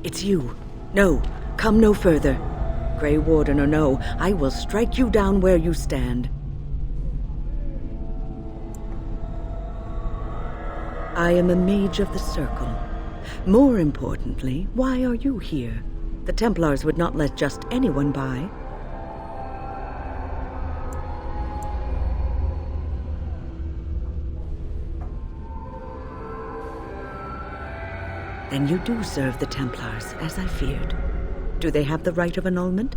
It's you. No, come no further. Grey Warden or no, I will strike you down where you stand. I am a mage of the Circle. More importantly, why are you here? The Templars would not let just anyone by. Then you do serve the Templars, as I feared. Do they have the right of annulment?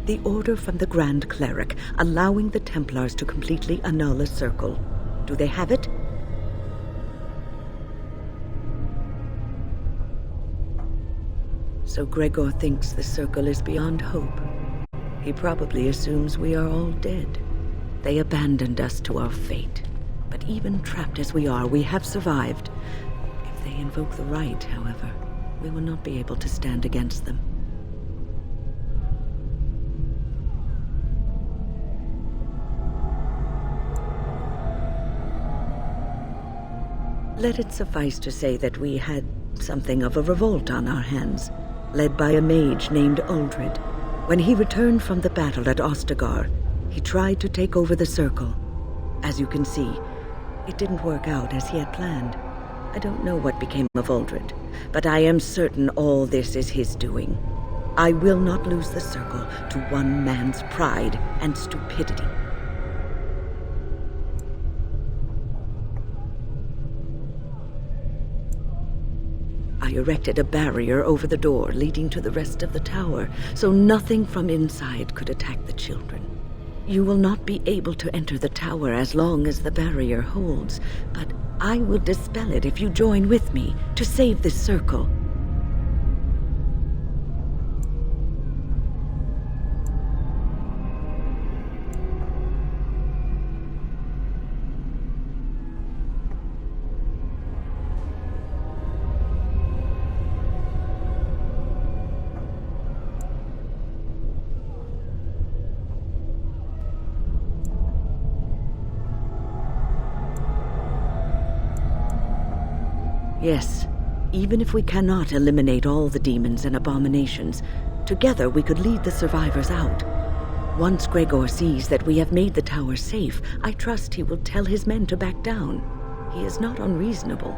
The order from the Grand Cleric, allowing the Templars to completely annul a circle. Do they have it? So Gregor thinks the circle is beyond hope. He probably assumes we are all dead. They abandoned us to our fate. But even trapped as we are, we have survived. If they invoke the right, however, we will not be able to stand against them. Let it suffice to say that we had something of a revolt on our hands, led by a mage named Uldred. When he returned from the battle at Ostagar, he tried to take over the circle. As you can see, it didn't work out as he had planned. I don't know what became of Uldred, but I am certain all this is his doing. I will not lose the circle to one man's pride and stupidity. I erected a barrier over the door leading to the rest of the tower, so nothing from inside could attack the children. You will not be able to enter the tower as long as the barrier holds, but I will dispel it if you join with me to save this circle. Yes, even if we cannot eliminate all the demons and abominations, together we could lead the survivors out. Once Gregor sees that we have made the tower safe, I trust he will tell his men to back down. He is not unreasonable.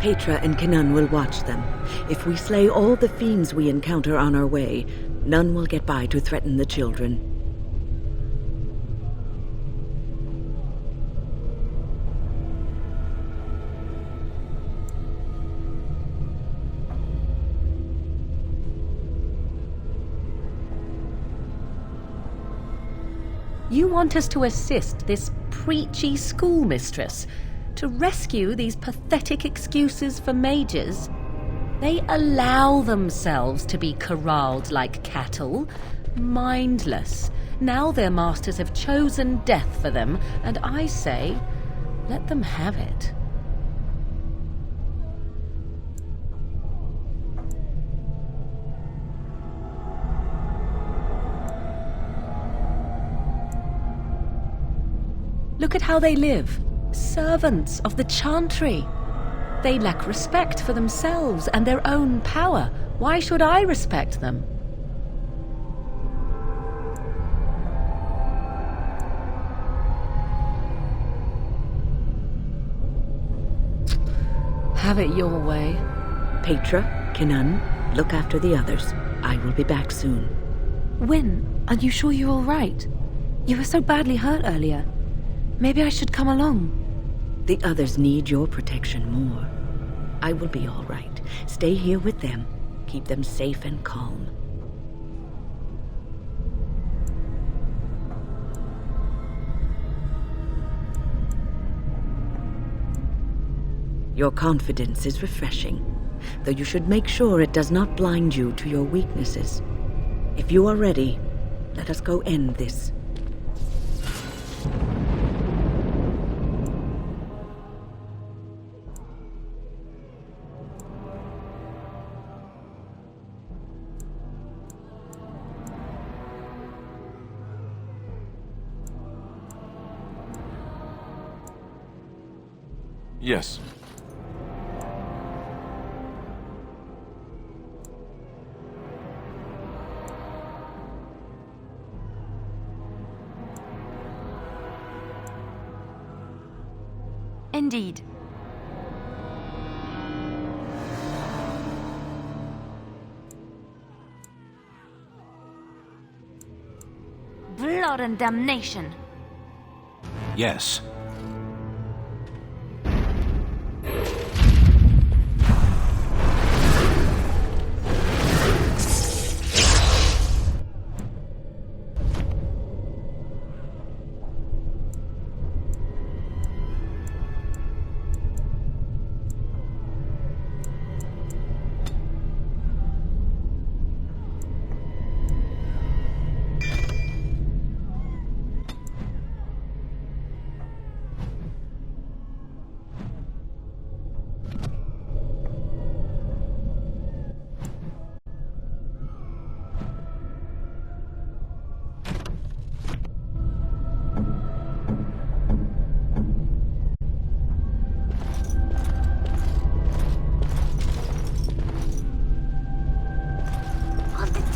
Petra and Kinan will watch them. If we slay all the fiends we encounter on our way, none will get by to threaten the children. You want us to assist this preachy schoolmistress to rescue these pathetic excuses for mages? They allow themselves to be corralled like cattle, mindless. Now their masters have chosen death for them, and I say, let them have it. Look at how they live. Servants of the Chantry. They lack respect for themselves and their own power. Why should I respect them? Have it your way. Petra, Kinan, look after the others. I will be back soon. Wyn, are you sure you're all right? You were so badly hurt earlier. Maybe I should come along. The others need your protection more. I will be all right. Stay here with them. Keep them safe and calm. Your confidence is refreshing, though you should make sure it does not blind you to your weaknesses. If you are ready, let us go end this. Yes. Indeed. Blood and damnation. Yes.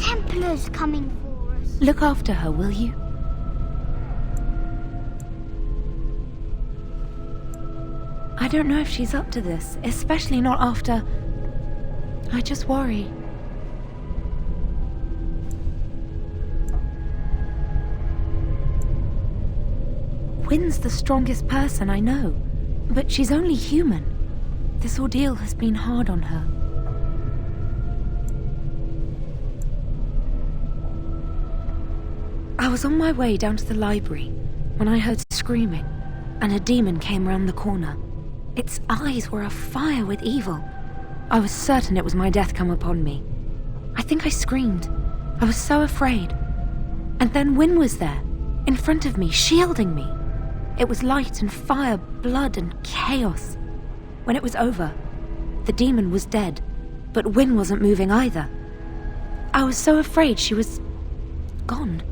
Templars coming for us. Look after her, will you? I don't know if she's up to this, especially not after... I just worry. Wynn's the strongest person I know, but she's only human. This ordeal has been hard on her. I was on my way down to the library when I heard screaming, and a demon came round the corner. Its eyes were afire with evil. I was certain it was my death come upon me. I think I screamed. I was so afraid. And then Wynn was there, in front of me, shielding me. It was light and fire, blood and chaos. When it was over, the demon was dead, but Wynn wasn't moving either. I was so afraid she was... gone.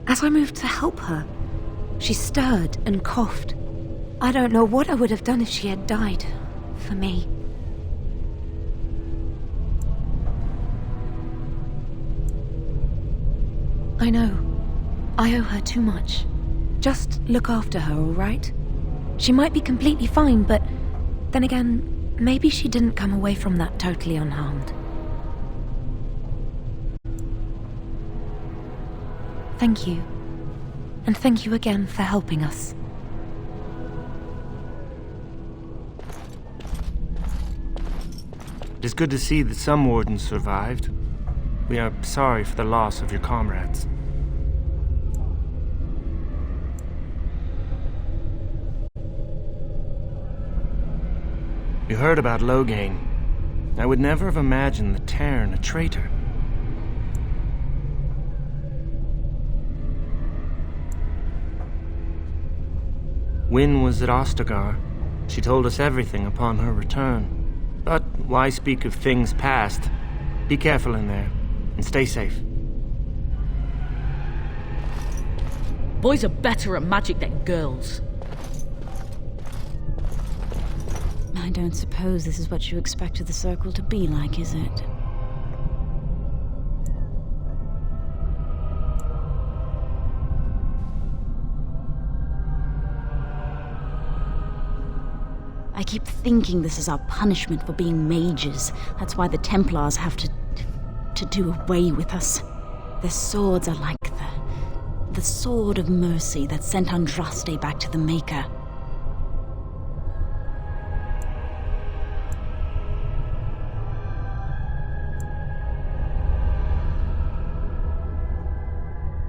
As I moved to help her, she stirred and coughed. I don't know what I would have done if she had died. For me. I know. I owe her too much. Just look after her, all right? She might be completely fine, but then again, maybe she didn't come away from that totally unharmed. Thank you. And thank you again for helping us. It is good to see that some wardens survived. We are sorry for the loss of your comrades. You heard about Loghain. I would never have imagined the Terran a traitor. Wynn was at Ostagar. She told us everything upon her return. But why speak of things past? Be careful in there, and stay safe. Boys are better at magic than girls. I don't suppose this is what you expected the circle to be like, is it? I keep thinking this is our punishment for being mages. That's why the Templars have to do away with us. Their swords are like the sword of mercy that sent Andraste back to the Maker.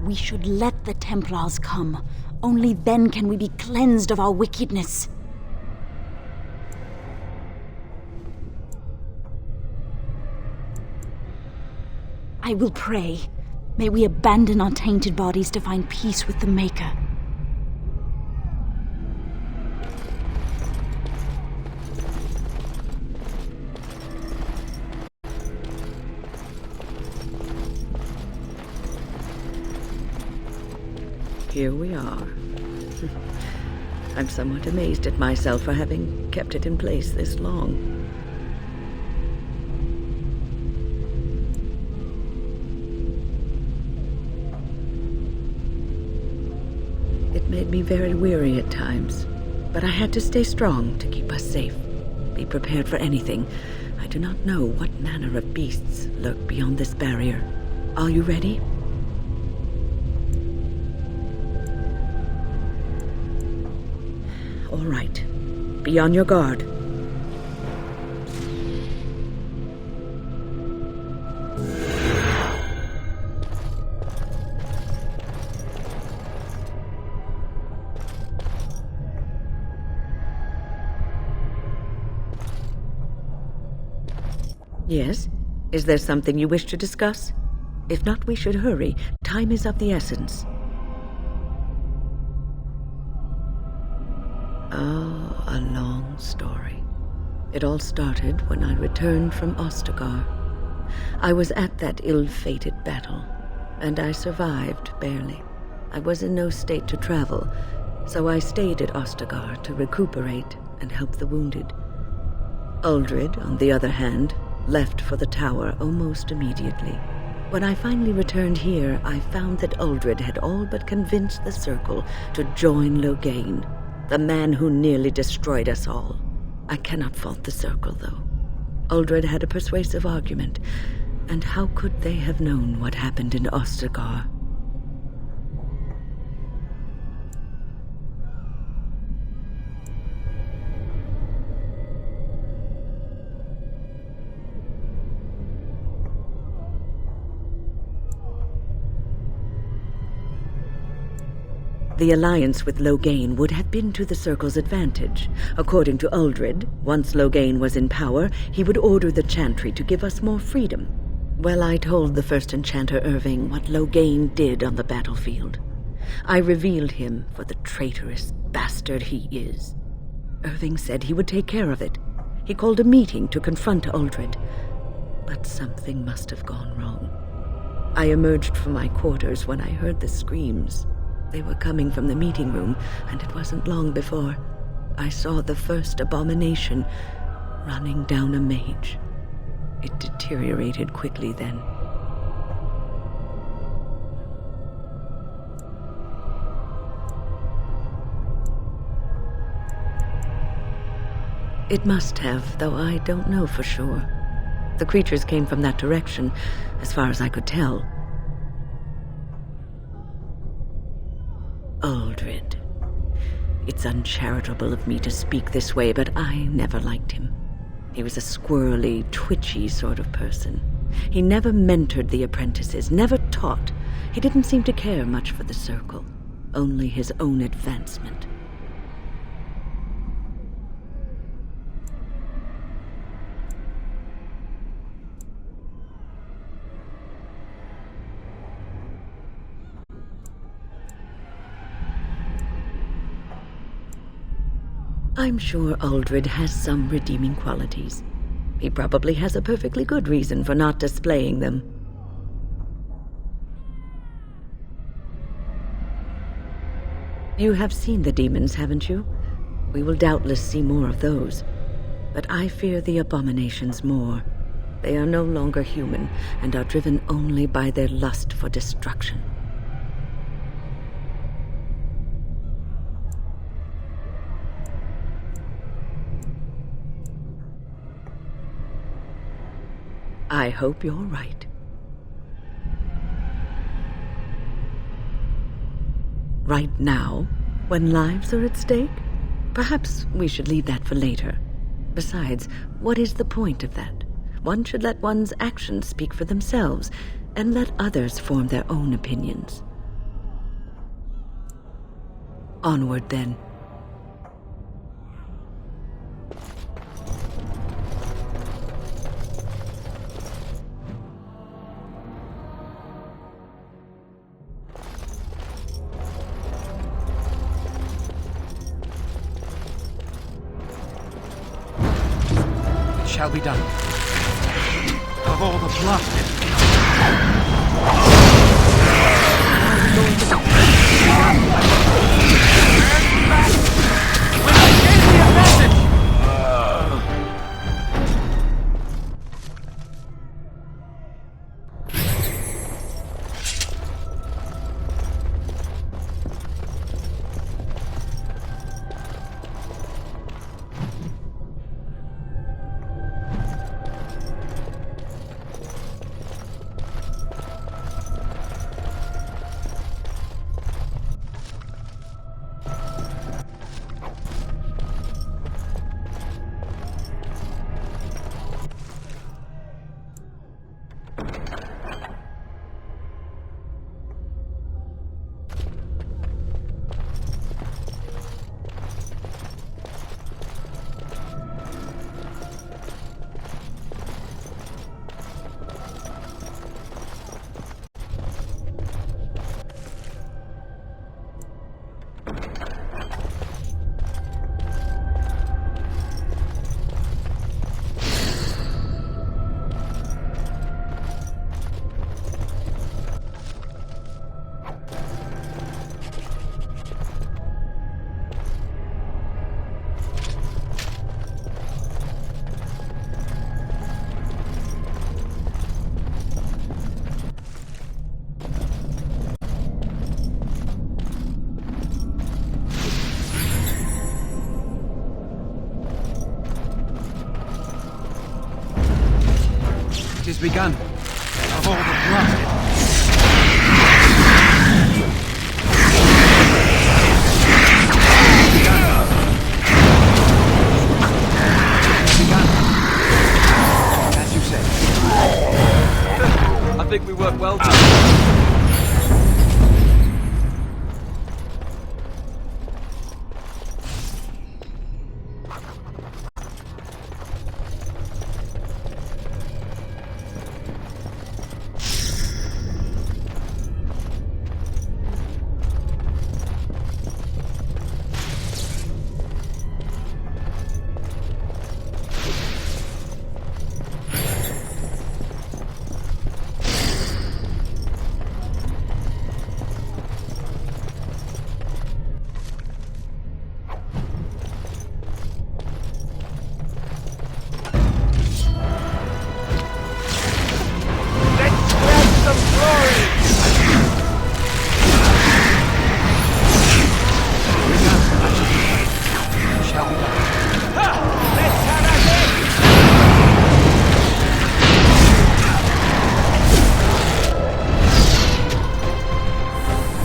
We should let the Templars come. Only then can we be cleansed of our wickedness. I will pray. May we abandon our tainted bodies to find peace with the Maker. here we are. I'm somewhat amazed at myself for having kept it in place this long. It made me very weary at times, but I had to stay strong to keep us safe. Be prepared for anything. I do not know what manner of beasts lurk beyond this barrier. Are you ready? All right. Be on your guard. Yes? Is there something you wish to discuss? If not, we should hurry. Time is of the essence. Oh, a long story. It all started when I returned from Ostagar. I was at that ill-fated battle, and I survived barely. I was in no state to travel, so I stayed at Ostagar to recuperate and help the wounded. Uldred, on the other hand, left for the tower almost immediately. When I finally returned here, I found that Uldred had all but convinced the Circle to join Loghain, the man who nearly destroyed us all. I cannot fault the Circle, though. Uldred had a persuasive argument, and how could they have known what happened in Ostagar? The alliance with Loghain would have been to the Circle's advantage. According to Uldred, once Loghain was in power, he would order the Chantry to give us more freedom. Well, I told the First Enchanter Irving what Loghain did on the battlefield. I revealed him for the traitorous bastard he is. Irving said he would take care of it. He called a meeting to confront Uldred. But something must have gone wrong. I emerged from my quarters when I heard the screams. They were coming from the meeting room, and it wasn't long before I saw the first abomination running down a mage. It deteriorated quickly then. It must have, though I don't know for sure. The creatures came from that direction, as far as I could tell. Uldred. It's uncharitable of me to speak this way, but I never liked him. He was a squirrely, twitchy sort of person. He never mentored the apprentices, never taught. He didn't seem to care much for the Circle, only his own advancement. I'm sure Uldred has some redeeming qualities. He probably has a perfectly good reason for not displaying them. You have seen the demons, haven't you? We will doubtless see more of those. But I fear the abominations more. They are no longer human, and are driven only by their lust for destruction. I hope you're right. Right now, when lives are at stake? Perhaps we should leave that for later. Besides, what is the point of that? One should let one's actions speak for themselves, and let others form their own opinions. Onward, then. Shall be done. Of all the blood. begun. Of all the blood. As you say. I think we work well together.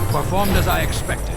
Performed as I expected.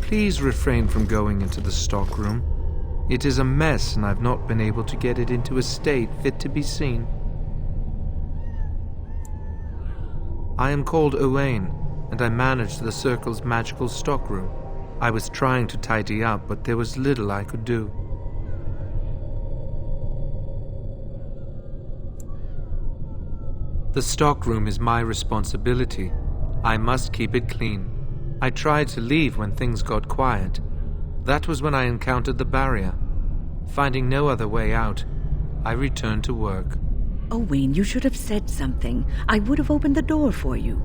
Please refrain from going into the stockroom. It is a mess, and I've not been able to get it into a state fit to be seen. I am called Owain, and I manage the Circle's magical stockroom. I was trying to tidy up, but there was little I could do. The stockroom is my responsibility. I must keep it clean. I tried to leave when things got quiet. That was when I encountered the barrier. Finding no other way out, I returned to work. Owain, you should have said something. I would have opened the door for you.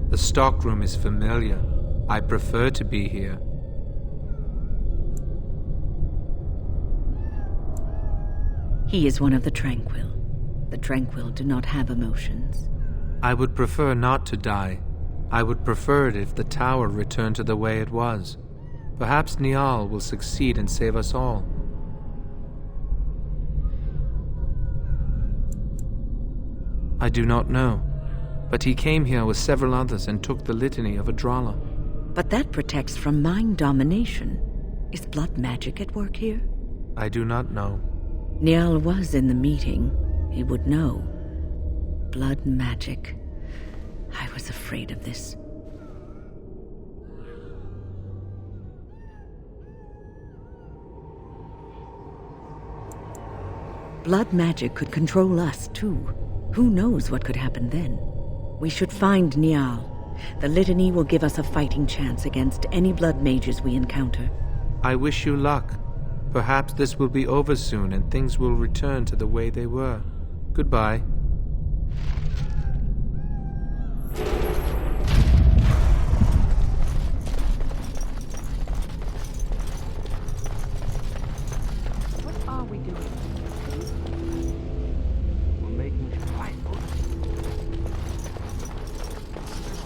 The stockroom is familiar. I prefer to be here. He is one of the Tranquil. The Tranquil do not have emotions. I would prefer not to die. I would prefer it if the tower returned to the way it was. Perhaps Niall will succeed and save us all. I do not know, but he came here with several others and took the litany of Adralla. But that protects from mind domination. Is blood magic at work here? I do not know. Niall was in the meeting. He would know. Blood magic. I was afraid of this. Blood magic could control us, too. Who knows what could happen then? We should find Niall. The litany will give us a fighting chance against any blood mages we encounter. I wish you luck. Perhaps this will be over soon and things will return to the way they were. Goodbye.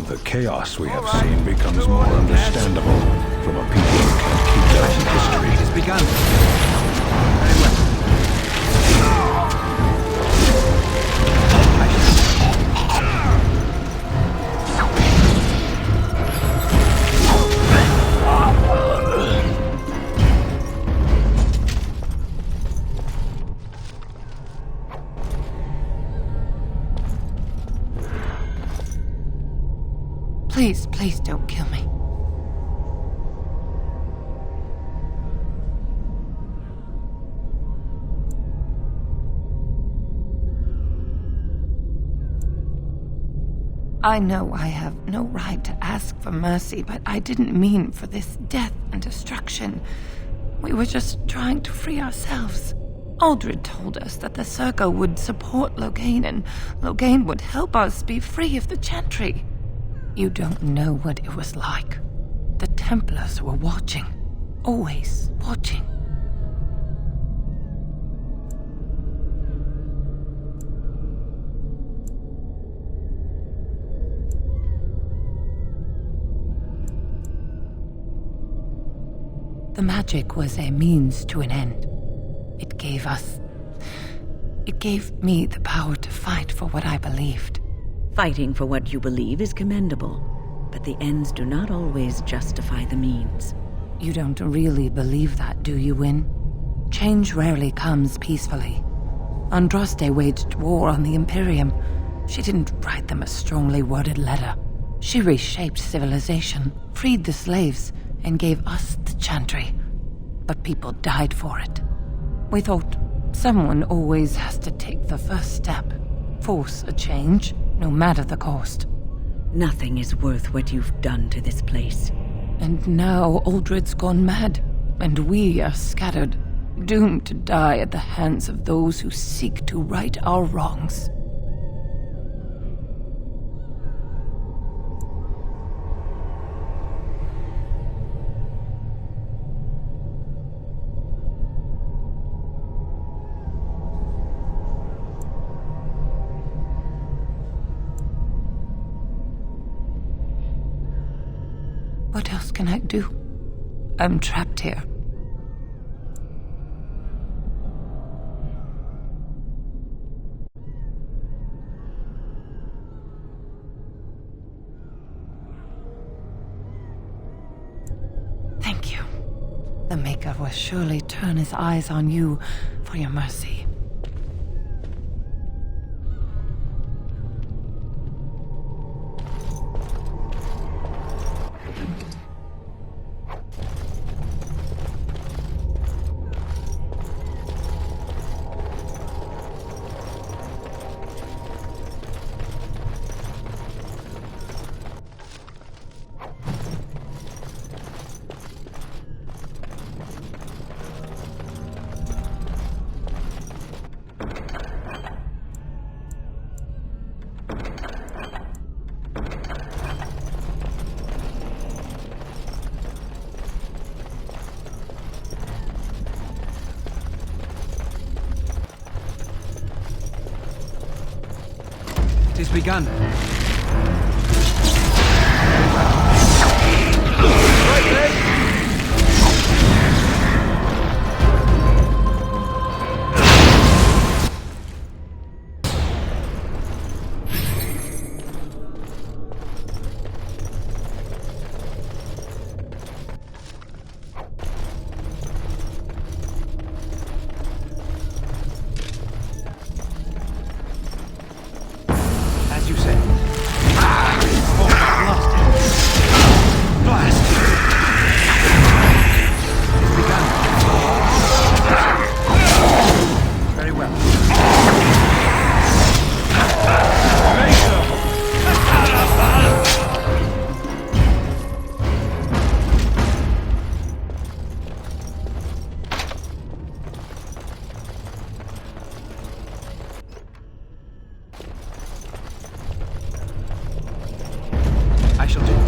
The chaos we have seen becomes more understandable from a people who can't keep their own history. It has begun. Very well. Please, please don't kill me. I know I have no right to ask for mercy, but I didn't mean for this death and destruction. We were just trying to free ourselves. Aldred told us that the Circle would support Loghain, and Loghain would help us be free of the Chantry. You don't know what it was like. The Templars were watching. Always watching. The magic was a means to an end. It gave me the power to fight for what I believed. Fighting for what you believe is commendable, but the ends do not always justify the means. You don't really believe that, do you, Wynne? Change rarely comes peacefully. Andraste waged war on the Imperium. She didn't write them a strongly worded letter. She reshaped civilization, freed the slaves, and gave us the Chantry. But people died for it. We thought someone always has to take the first step, force a change, no matter the cost. Nothing is worth what you've done to this place. And now Aldred's gone mad, and we are scattered, doomed to die at the hands of those who seek to right our wrongs. What else can I do? I'm trapped here. Thank you. The Maker will surely turn his eyes on you for your mercy. It is begun. As you said. Oh, lost it. Blast! It's begun. Very well. I shall do it.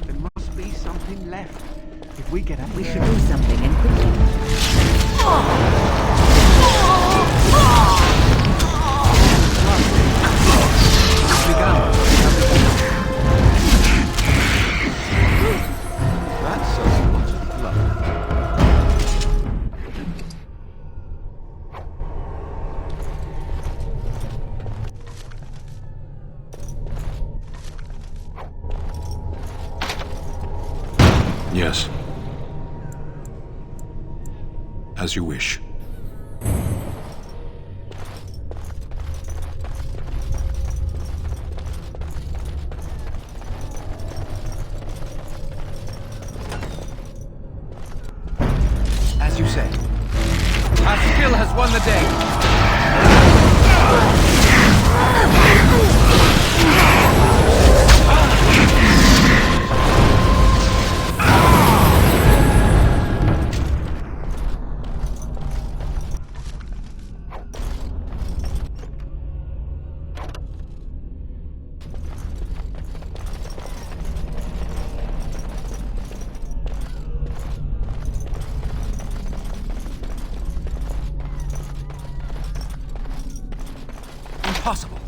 There must be something left. If we get up We there... should do something and quickly. That's a lot of blood. Yeah. Yes. As you wish. As you say. Our skill has won the day. Impossible.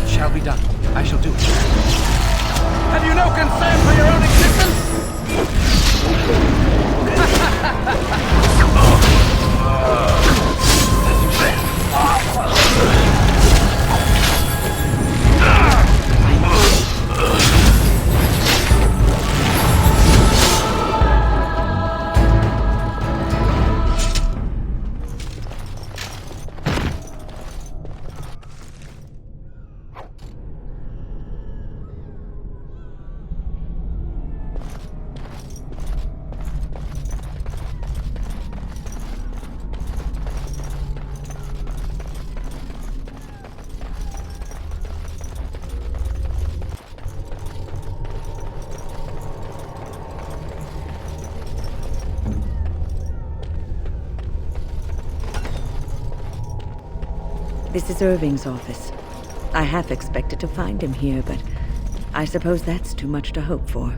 Shall be done. I shall do it. Have you no concern for your own This is Irving's office. I half expected to find him here, but I suppose that's too much to hope for.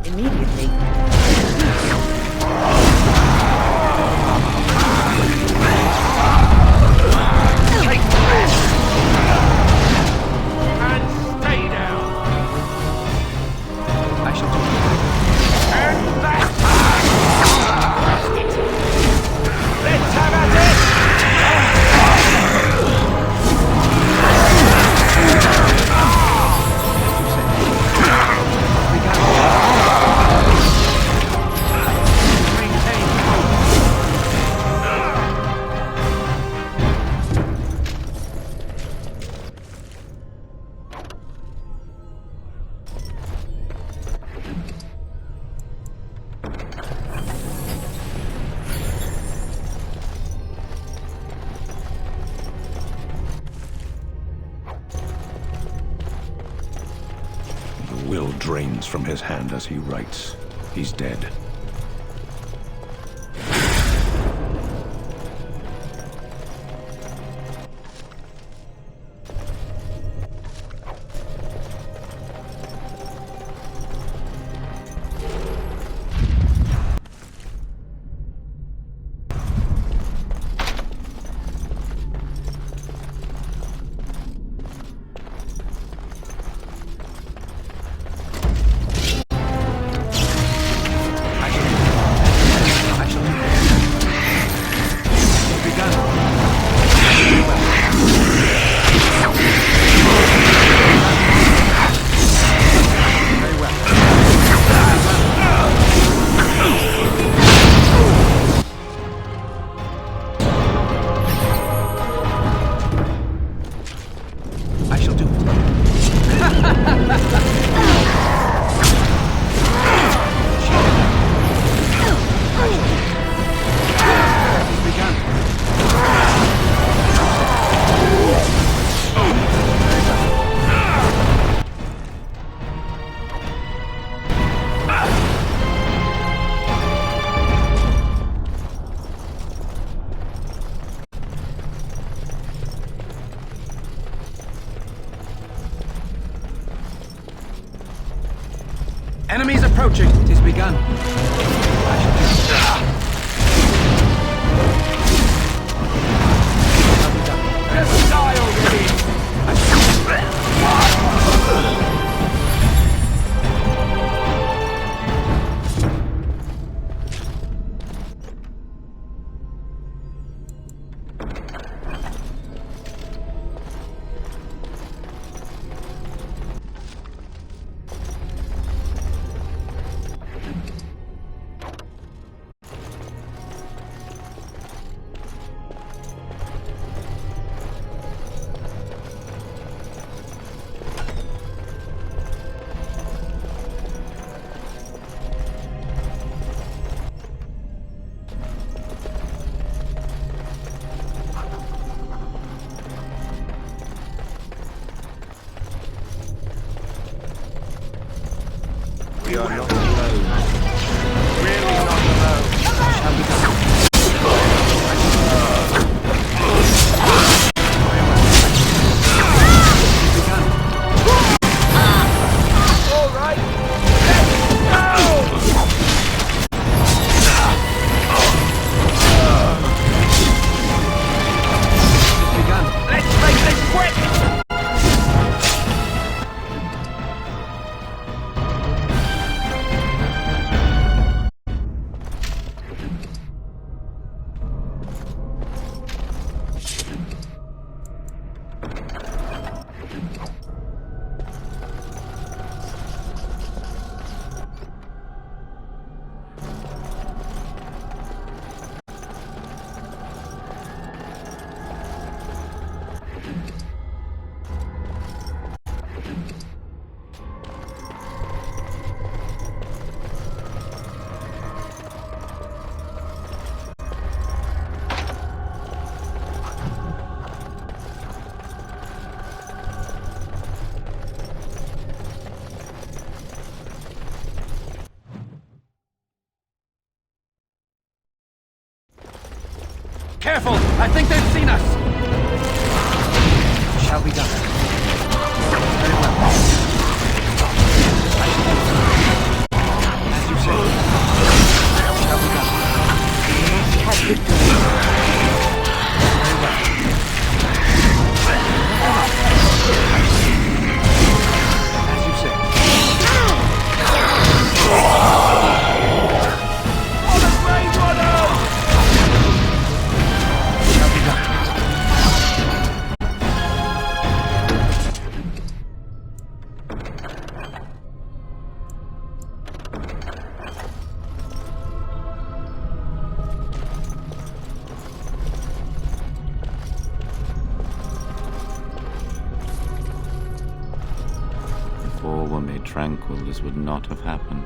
Immediately. drains from his hand as he writes. He's dead. Enemies approaching! It is begun. Just die already! We are not alone. Really not alone. Shall we go? All right. Let's go! Let's make this quick! Careful! I think they've seen us! Shall be done. Very well. As you say. Shall be done. We must have victory. Very well. As you say. On the Grey Runners! Shall be done. If all were made tranquil, this would not have happened.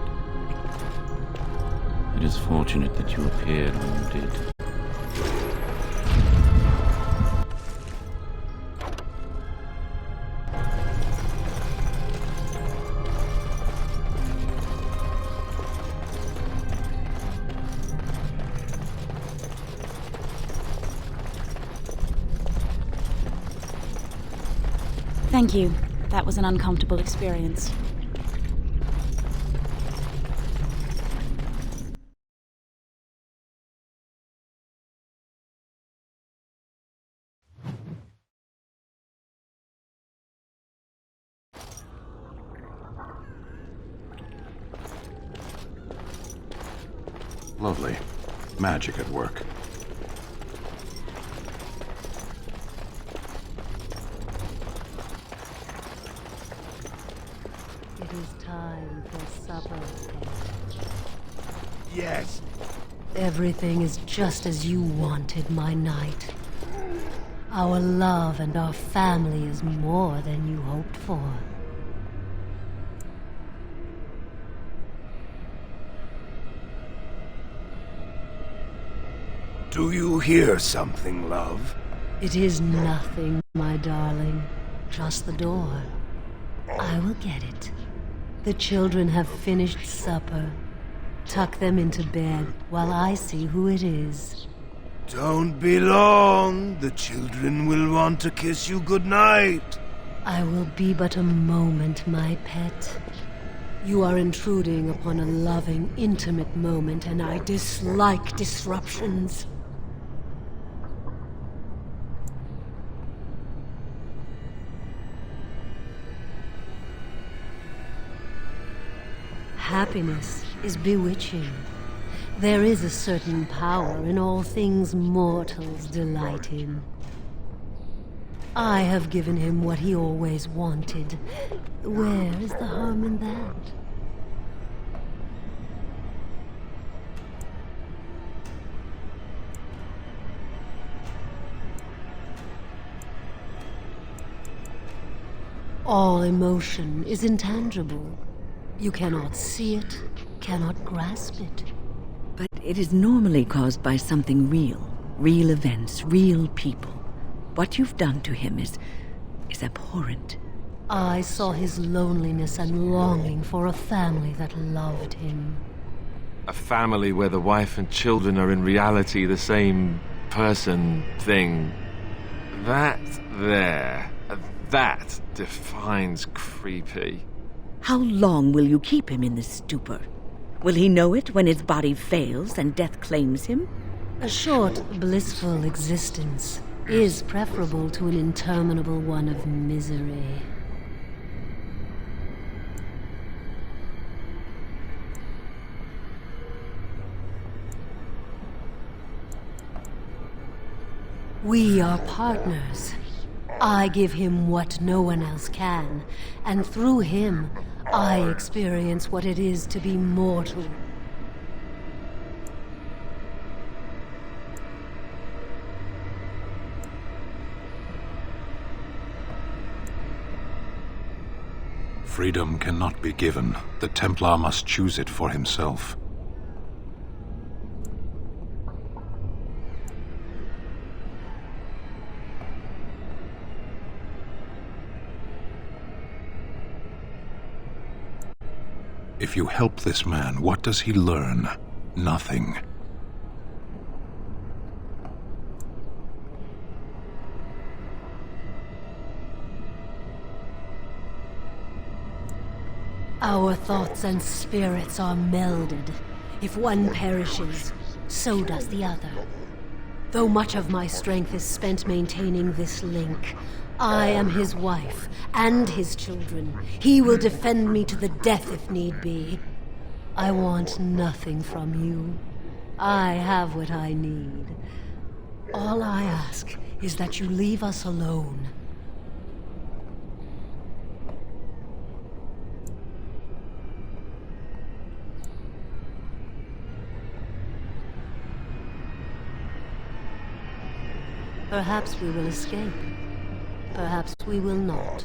It is fortunate that you appeared when you did. Thank you. That was an uncomfortable experience. Lovely. Magic at work. It is time for supper. Yes. Everything is just as you wanted, my knight. Our love and our family is more than you hoped for. Do you hear something, love? It is nothing, my darling. Just the door. I will get it. The children have finished supper. Tuck them into bed while I see who it is. Don't be long. The children will want to kiss you goodnight. I will be but a moment, my pet. You are intruding upon a loving, intimate moment, and I dislike disruptions. Happiness is bewitching. There is a certain power in all things mortals delight in. I have given him what he always wanted. Where is the harm in that? All emotion is intangible. You cannot see it, cannot grasp it. But it is normally caused by something real. Real events, real people. What you've done to him is abhorrent. I saw his loneliness and longing for a family that loved him. A family where the wife and children are in reality the same person, thing. That defines creepy. How long will you keep him in this stupor? Will he know it when his body fails and death claims him? A short, blissful existence is preferable to an interminable one of misery. We are partners. I give him what no one else can, and through him, I experience what it is to be mortal. Freedom cannot be given. The Templar must choose it for himself. If you help this man, what does he learn? Nothing. Our thoughts and spirits are melded. If one perishes, so does the other. Though much of my strength is spent maintaining this link, I am his wife and his children. He will defend me to the death if need be. I want nothing from you. I have what I need. All I ask is that you leave us alone. Perhaps we will escape. Perhaps we will not.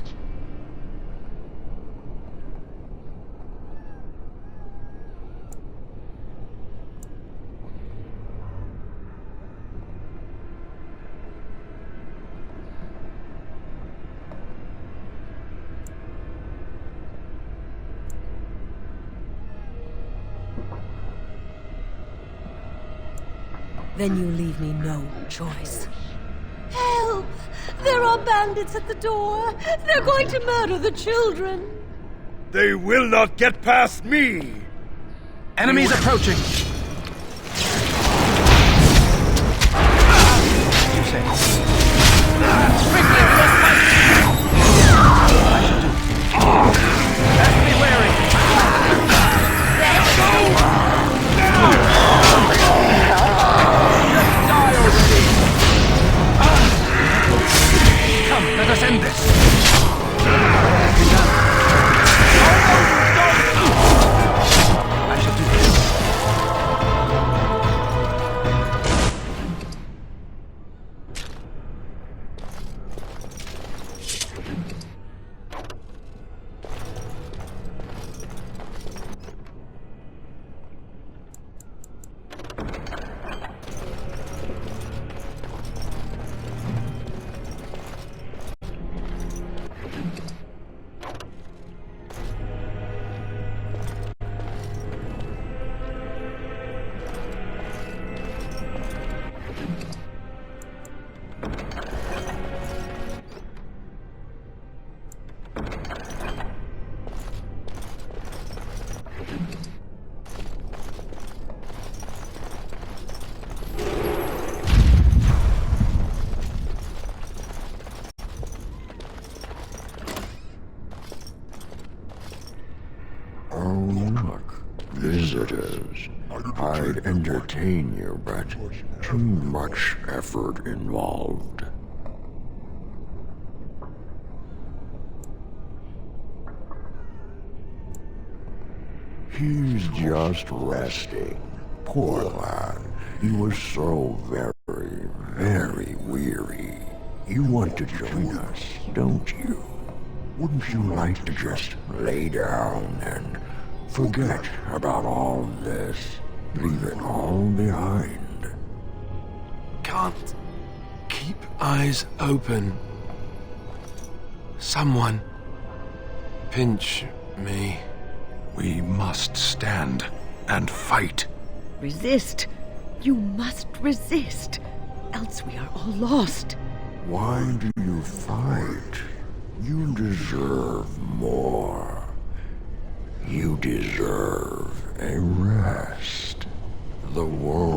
Then you leave me no choice. Help! There are bandits at the door. They're going to murder the children. They will not get past me! Enemies approaching! You say? Quickly, we must fight! I shall do it. Best be wary! Just die already! Come, let us end this! Best be done. I shall do this. Visitors. I'd entertain you, but too much effort involved. He's just resting. Poor lad. He was so very, very weary. You want to join us, don't you? Wouldn't you like to just lay down and forget about all of this? Leave it all behind. Can't keep eyes open. Someone pinch me. We must stand and fight. Resist. You must resist. Else we are all lost. Why do you fight? You deserve more. You deserve a rest. The world